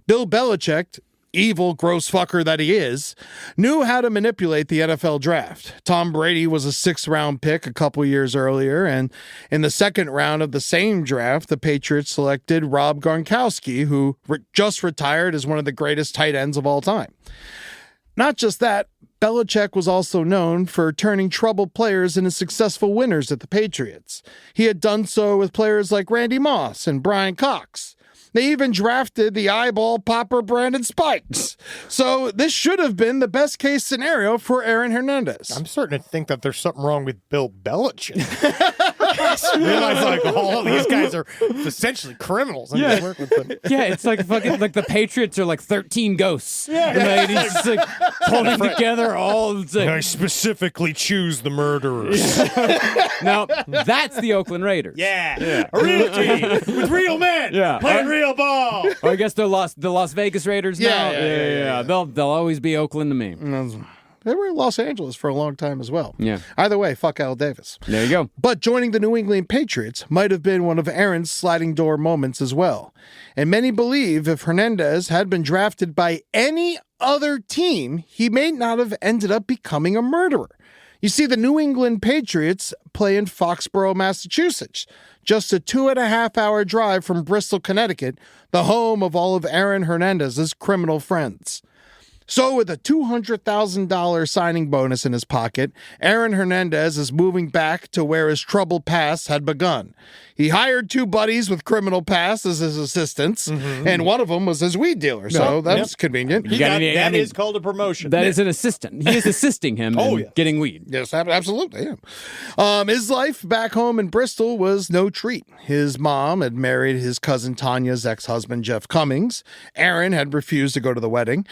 Bill Belichick, evil, gross fucker that he is, knew how to manipulate the NFL draft. Tom Brady was a 6th-round pick a couple years earlier, and in the 2nd round of the same draft, the Patriots selected Rob Gronkowski, who just retired as one of the greatest tight ends of all time. Not just that, Belichick was also known for turning troubled players into successful winners at the Patriots. He had done so with players like Randy Moss and Brian Cox. They even drafted the eyeball popper Brandon Spikes. So this should have been the best case scenario for Aaron Hernandez. I'm starting to think that there's something wrong with Bill Belichick. I realize like all of these guys are essentially criminals. And Yeah. work with them. Yeah, it's like fucking like the Patriots are like 13 ghosts. Yeah. And he's just like pulling together all the I specifically choose the murderers. Now, that's the Oakland Raiders. Yeah. A real team with real men playing real ball. Or I guess they're the Las Vegas Raiders now. Yeah. They'll always be Oakland to me. They were in Los Angeles for a long time as well. Yeah. Either way, fuck Al Davis. There you go. But joining the New England Patriots might have been one of Aaron's sliding door moments as well. And many believe if Hernandez had been drafted by any other team, he may not have ended up becoming a murderer. You see, the New England Patriots play in Foxborough, Massachusetts, just a 2.5-hour drive from Bristol, Connecticut, the home of all of Aaron Hernandez's criminal friends. So with a $200,000 signing bonus in his pocket, Aaron Hernandez is moving back to where his troubled past had begun. He hired 2 buddies with criminal past as his assistants, and one of them was his weed dealer, so that was convenient. That is called a promotion. That is an assistant. He is assisting him in getting weed. Yes, absolutely. Yeah. His life back home in Bristol was no treat. His mom had married his cousin Tanya's ex-husband, Jeff Cummings. Aaron had refused to go to the wedding.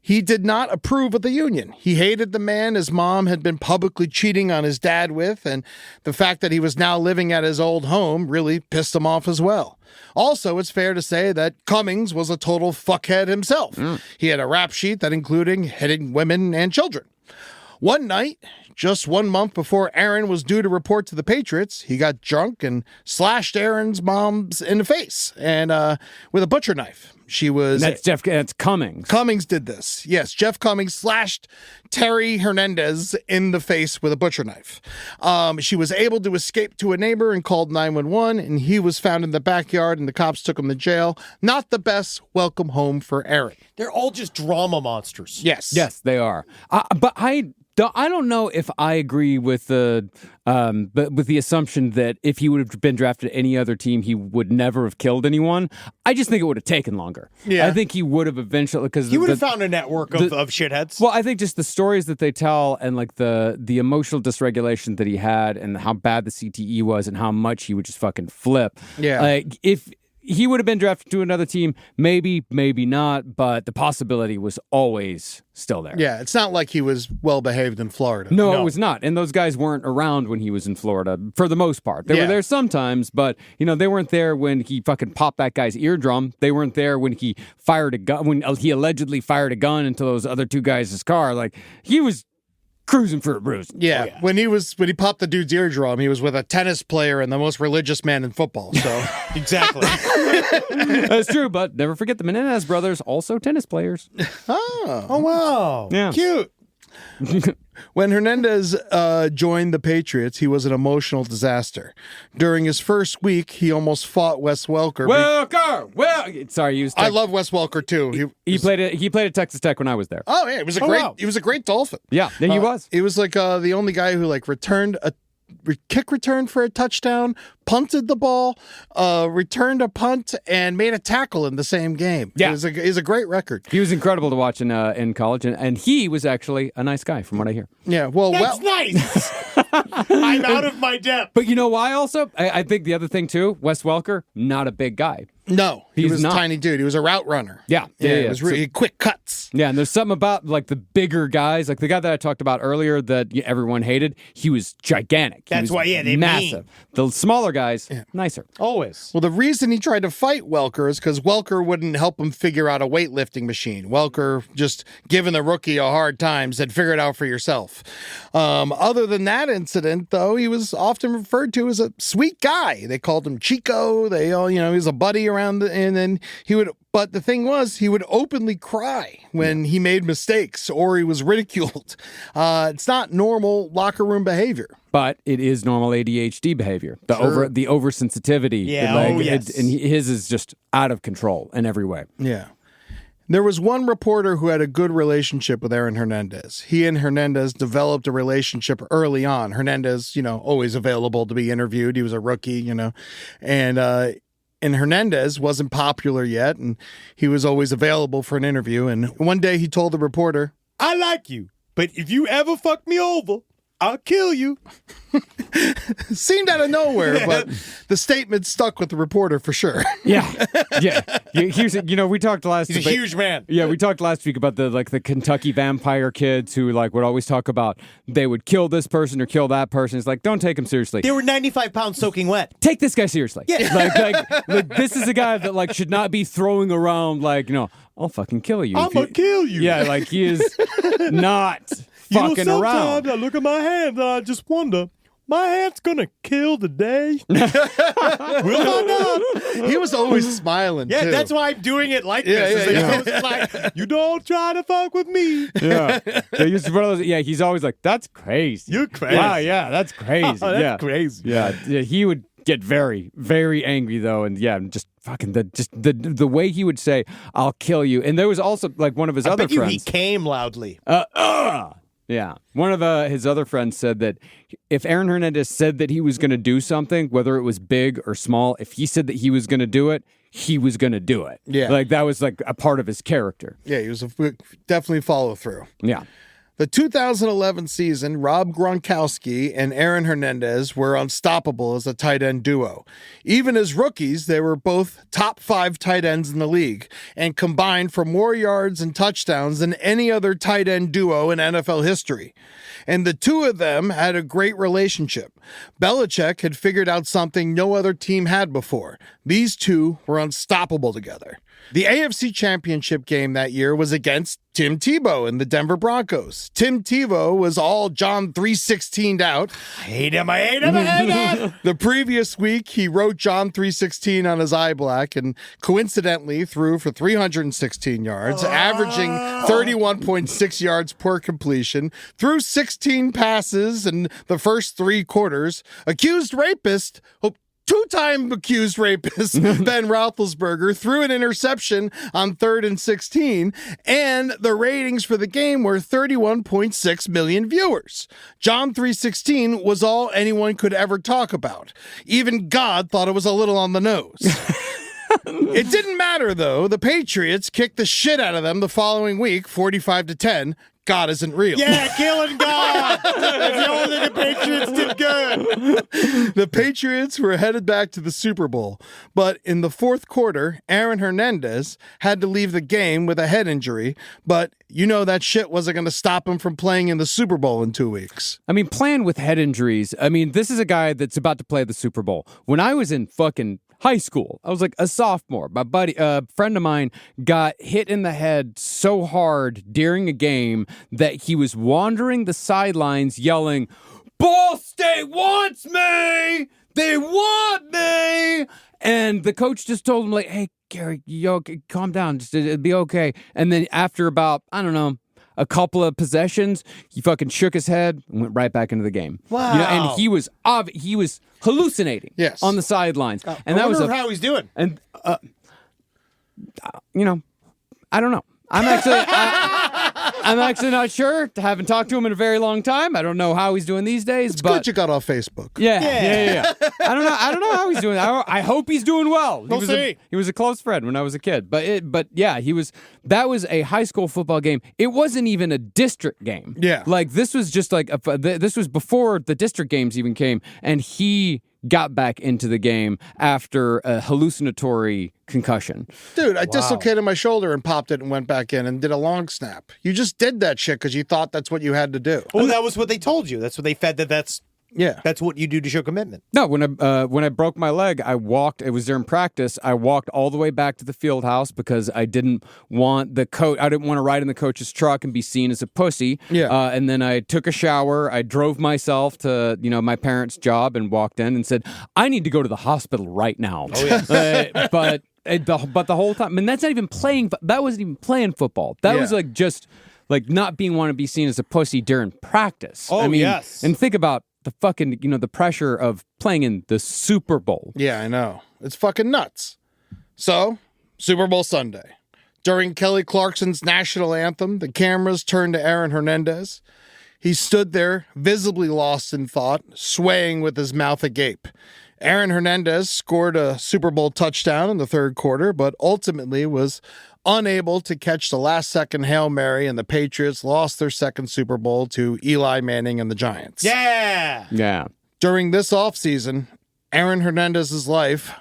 He did not approve of the union. He hated the man his mom had been publicly cheating on his dad with, and the fact that he was now living at his old home really pissed him off as well. Also, it's fair to say that Cummings was a total fuckhead himself. He had a rap sheet that included hitting women and children. One night, Just 1 month before Aaron was due to report to the Patriots, he got drunk and slashed Aaron's mom's in the face and with a butcher knife. That's Cummings. Cummings did this. Yes, Jeff Cummings slashed Terry Hernandez in the face with a butcher knife. She was able to escape to a neighbor and called 911, and he was found in the backyard, and the cops took him to jail. Not the best welcome home for Aaron. They're all just drama monsters. Yes. Yes, they are. But I don't know if I agree with the assumption that if he would have been drafted to any other team, he would never have killed anyone. I just think it would have taken longer. Yeah. I think he would have eventually, because he would have found a network of shitheads. Well, I think just the stories that they tell and like the emotional dysregulation that he had and how bad the CTE was and how much he would just fucking flip. Yeah. Like if he would have been drafted to another team, maybe not, but the possibility was always still there. Yeah, it's not like he was well-behaved in Florida. No, it was not. And those guys weren't around when he was in Florida, for the most part. They were there sometimes, but, they weren't there when he fucking popped that guy's eardrum. They weren't there when he fired a gun, when he allegedly fired a gun into those other two guys' car. Like, he was cruising for a bruise. Yeah. When he popped the dude's eardrum, he was with a tennis player and the most religious man in football. So exactly. That's true, but never forget the Menendez brothers, also tennis players. Oh wow. Yeah. Cute. When Hernandez joined the Patriots, he was an emotional disaster. During his first week, he almost fought Wes Welker. Sorry, I love Wes Welker too. He played at Texas Tech when I was there. Oh yeah, he was a great Dolphin. Yeah, he was. He was like the only guy who returned a kick return for a touchdown, punted the ball, returned a punt, and made a tackle in the same game. Yeah. It was a great record. He was incredible to watch in college, and he was actually a nice guy, from what I hear. Yeah, well, That's nice. I'm out of my depth. But you know why also? I think the other thing, too, Wes Welker, not a big guy. No, he was not. a tiny dude. He was a route runner. Yeah. It was really quick cuts. Yeah, and there's something about the bigger guys, like the guy that I talked about earlier that everyone hated. He was gigantic. That's why, they massive. The smaller guys, nicer. Always. Well, the reason he tried to fight Welker is because Welker wouldn't help him figure out a weightlifting machine. Welker, just giving the rookie a hard time, said, "Figure it out for yourself." Other than that incident, though, he was often referred to as a sweet guy. They called him Chico. They all, he was a buddy around, and then he would. But the thing was, he would openly cry when he made mistakes or he was ridiculed. It's not normal locker room behavior. But it is normal ADHD behavior. The oversensitivity. Yeah. And his is just out of control in every way. Yeah. There was one reporter who had a good relationship with Aaron Hernandez. He and Hernandez developed a relationship early on. Hernandez, always available to be interviewed. He was a rookie, and Hernandez wasn't popular yet, and he was always available for an interview. And one day he told the reporter, "I like you, but if you ever fuck me over, I'll kill you." Seemed out of nowhere, but the statement stuck with the reporter for sure. Yeah. We talked last week. He's a huge man. Yeah, we talked last week about the Kentucky vampire kids who would always talk about they would kill this person or kill that person. It's like, don't take him seriously. They were 95 pounds soaking wet. Take this guy seriously. Yeah. This is a guy that should not be throwing around I'll fucking kill you. I'm gonna kill you. Yeah, he is not fucking around. Sometimes I look at my hand and I just wonder, my hand's gonna kill today. We'll find out. He was always smiling, Yeah, too. that's why I'm doing it like this. It's like, you don't try to fuck with me. Yeah. He's always like, that's crazy. You're crazy. Wow, yeah, that's crazy. That's crazy. Yeah, he would get very, very angry though, and just fucking the way he would say, "I'll kill you." And there was also one of his other friends. he came loudly. Yeah. One of his other friends said that if Aaron Hernandez said that he was going to do something, whether it was big or small, if he said that he was going to do it, he was going to do it. Yeah. That was a part of his character. Yeah, he was definitely follow through. Yeah. The 2011 season, Rob Gronkowski and Aaron Hernandez were unstoppable as a tight end duo. Even as rookies, they were both top 5 tight ends in the league and combined for more yards and touchdowns than any other tight end duo in NFL history. And the two of them had a great relationship. Belichick had figured out something no other team had before. These two were unstoppable together. The AFC Championship game that year was against Tim Tebow and the Denver Broncos. Tim Tebow was all John 3:16'd out. I hate him. The previous week, he wrote John 3:16 on his eye black and coincidentally threw for 316 yards, averaging 31.6 yards per completion, threw 16 passes in the first 3 quarters. Two-time accused rapist Ben Roethlisberger threw an interception on 3rd and 16, and the ratings for the game were 31.6 million viewers. John 3:16 was all anyone could ever talk about. Even God thought it was a little on the nose. It didn't matter, though. The Patriots kicked the shit out of them the following week, 45-10. God isn't real. Yeah, killing God. That's the only thing the Patriots did good. The Patriots were headed back to the Super Bowl, but in the fourth quarter, Aaron Hernandez had to leave the game with a head injury, but you know that shit wasn't going to stop him from playing in the Super Bowl in 2 weeks. I mean, playing with head injuries, I mean, this is a guy that's about to play the Super Bowl. When I was in fucking high school, I was like a sophomore. My buddy, a friend of mine, got hit in the head so hard during a game that he was wandering the sidelines yelling, "Ball State wants me! They want me!" And the coach just told him, like, "Hey, Gary, calm down. Just it'll be okay." And then after about, I don't know, a couple of possessions, he fucking shook his head and went right back into the game. Wow. And he was hallucinating on the sidelines. And I that was wonder how he's doing. And I don't know. I'm actually not sure. I haven't talked to him in a very long time. I don't know how he's doing these days. It's but good you got off Facebook. Yeah. I don't know how he's doing. I hope he's doing well. We'll see. He was a close friend when I was a kid. But yeah, that was a high school football game. It wasn't even a district game. Yeah. Like this was just like this was before the district games even came, and he got back into the game after a hallucinatory concussion. Dude, I dislocated my shoulder and popped it and went back in and did a long snap. You just did that shit because you thought that's what you had to do. Oh, that was what they told you. That's what they fed that's what you do to show commitment. No, when I broke my leg, I walked. It was during practice. I walked all the way back to the field house because I didn't want the coach. I didn't want to ride in the coach's truck and be seen as a pussy. Yeah. And then I took a shower. I drove myself to my parents' job and walked in and said, "I need to go to the hospital right now." Oh yeah. But the whole time, and that's not even playing. That wasn't even playing football. That was like just like not want to be seen as a pussy during practice. Oh, I mean, yes. And think about the fucking, the pressure of playing in the Super Bowl. Yeah, I know. It's fucking nuts. So, Super Bowl Sunday. During Kelly Clarkson's national anthem, the cameras turned to Aaron Hernandez. He stood there, visibly lost in thought, swaying with his mouth agape. Aaron Hernandez scored a Super Bowl touchdown in the third quarter, but ultimately was unable to catch the last-second Hail Mary, and the Patriots lost their second Super Bowl to Eli Manning and the Giants. Yeah. During this offseason, Aaron Hernandez's life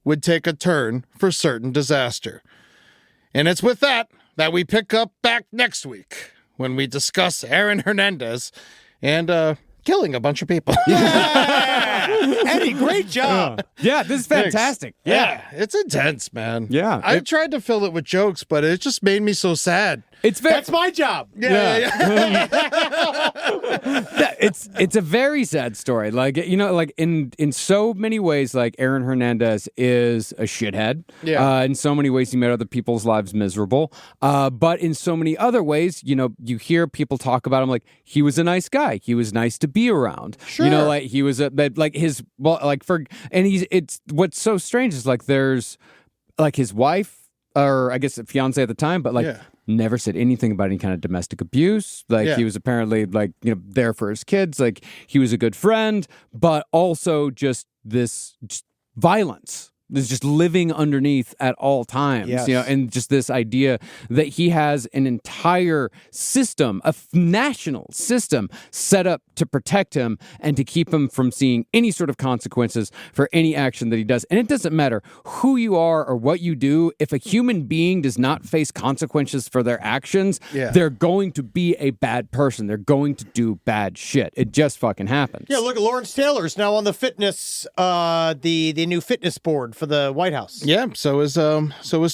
would take a turn for certain disaster. And it's with that we pick up back next week when we discuss Aaron Hernandez and killing a bunch of people. Eddie, great job. Yeah, this is fantastic. Yeah, it's intense, man. Yeah. I tried to fill it with jokes, but it just made me so sad. That's my job. Yeah. It's a very sad story. Like, like in so many ways, like Aaron Hernandez is a shithead. Yeah. In so many ways, he made other people's lives miserable. But in so many other ways, you hear people talk about him like he was a nice guy. He was nice to be around. Sure. Like he was it's what's so strange is like there's like his wife, or I guess a fiance at the time, but never said anything about any kind of domestic abuse. Like he was apparently there for his kids. Like he was a good friend, but also just violence. Is just living underneath at all times, Yes. And just this idea that he has an entire system, a national system set up to protect him and to keep him from seeing any sort of consequences for any action that he does. And it doesn't matter who you are or what you do. If a human being does not face consequences for their actions, they're going to be a bad person. They're going to do bad shit. It just fucking happens. Yeah, look at Lawrence Taylor's now on the fitness, the new fitness board for the White House. Yeah, so is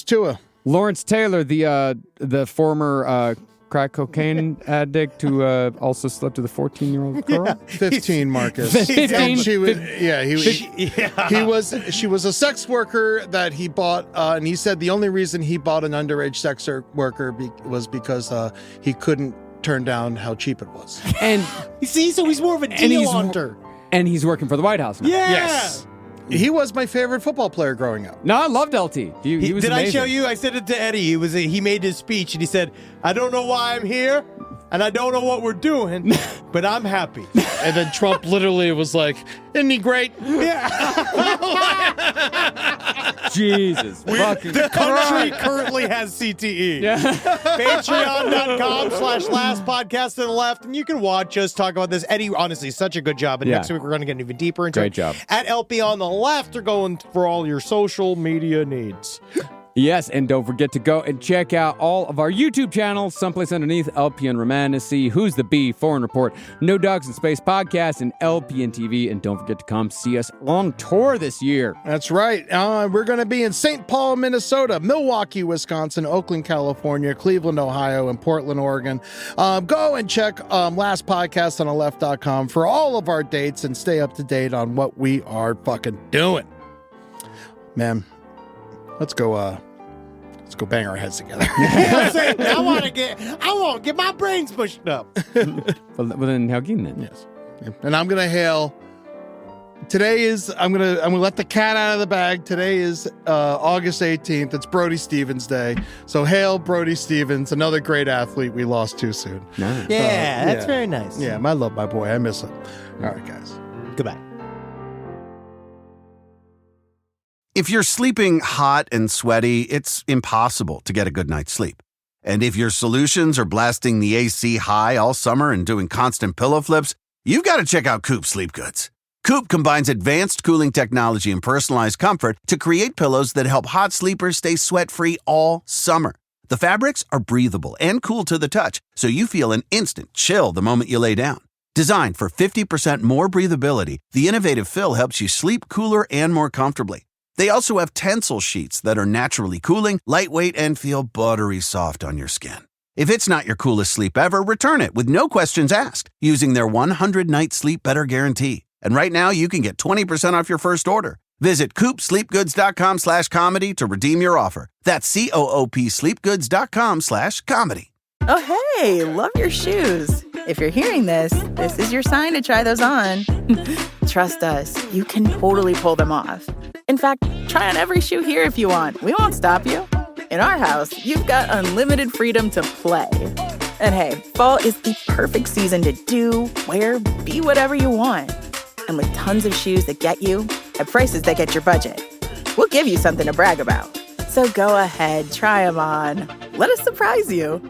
Tua. Lawrence Taylor, the former crack cocaine addict who also slept with a 14-year-old girl. Yeah. 15, Marcus. 15. She was a sex worker that he bought, and he said the only reason he bought an underage sex worker was because he couldn't turn down how cheap it was. And you see, so he's more of a deal hunter. And he's working for the White House now. Yeah. Yes. He was my favorite football player growing up. No, I loved LT. He was Did amazing. I show you? I said it to Eddie. He made his speech and he said, "I don't know why I'm here, and I don't know what we're doing, but I'm happy." And then Trump literally was like, "Isn't he great?" Yeah. Jesus. The country currently has CTE. Yeah. Patreon.com/last podcast on the left, and you can watch us talk about this. Eddie, honestly, such a good job. And next week we're going to get even deeper into it. Great job. At LP on the left are going for all your social media needs. Yes, and don't forget to go and check out all of our YouTube channels, someplace underneath LPN Roman, see Who's the Bee, Foreign Report, No Dogs in Space Podcast, and LPN TV. And don't forget to come see us on tour this year. That's right. We're going to be in St. Paul, Minnesota, Milwaukee, Wisconsin, Oakland, California, Cleveland, Ohio, and Portland, Oregon. Go and check lastpodcastonaleft.com for all of our dates and stay up to date on what we are fucking doing. Man, let's go bang our heads together. I want to get my brains pushed up. Well, then Helgin then. Yes. And I'm going to hail. Today is, I'm going to let the cat out of the bag. Today is August 18th. It's Brody Stevens Day. So hail Brody Stevens, another great athlete we lost too soon. Nice. Yeah, that's very nice. Yeah, I love my boy. I miss him. All right, guys. Goodbye. If you're sleeping hot and sweaty, it's impossible to get a good night's sleep. And if your solutions are blasting the AC high all summer and doing constant pillow flips, you've got to check out Coop Sleep Goods. Coop combines advanced cooling technology and personalized comfort to create pillows that help hot sleepers stay sweat-free all summer. The fabrics are breathable and cool to the touch, so you feel an instant chill the moment you lay down. Designed for 50% more breathability, the innovative fill helps you sleep cooler and more comfortably. They also have Tencel sheets that are naturally cooling, lightweight, and feel buttery soft on your skin. If it's not your coolest sleep ever, return it with no questions asked using their 100-night sleep better guarantee. And right now, you can get 20% off your first order. Visit CoopSleepGoods.com/comedy to redeem your offer. That's CoopSleepGoods.com/comedy. Oh, hey, love your shoes. If you're hearing this, this is your sign to try those on. Trust us, you can totally pull them off. In fact, try on every shoe here if you want. We won't stop you. In our house, you've got unlimited freedom to play. And hey, fall is the perfect season to do, wear, be whatever you want. And with tons of shoes that get you at prices that get your budget, we'll give you something to brag about. So go ahead, try them on. Let us surprise you.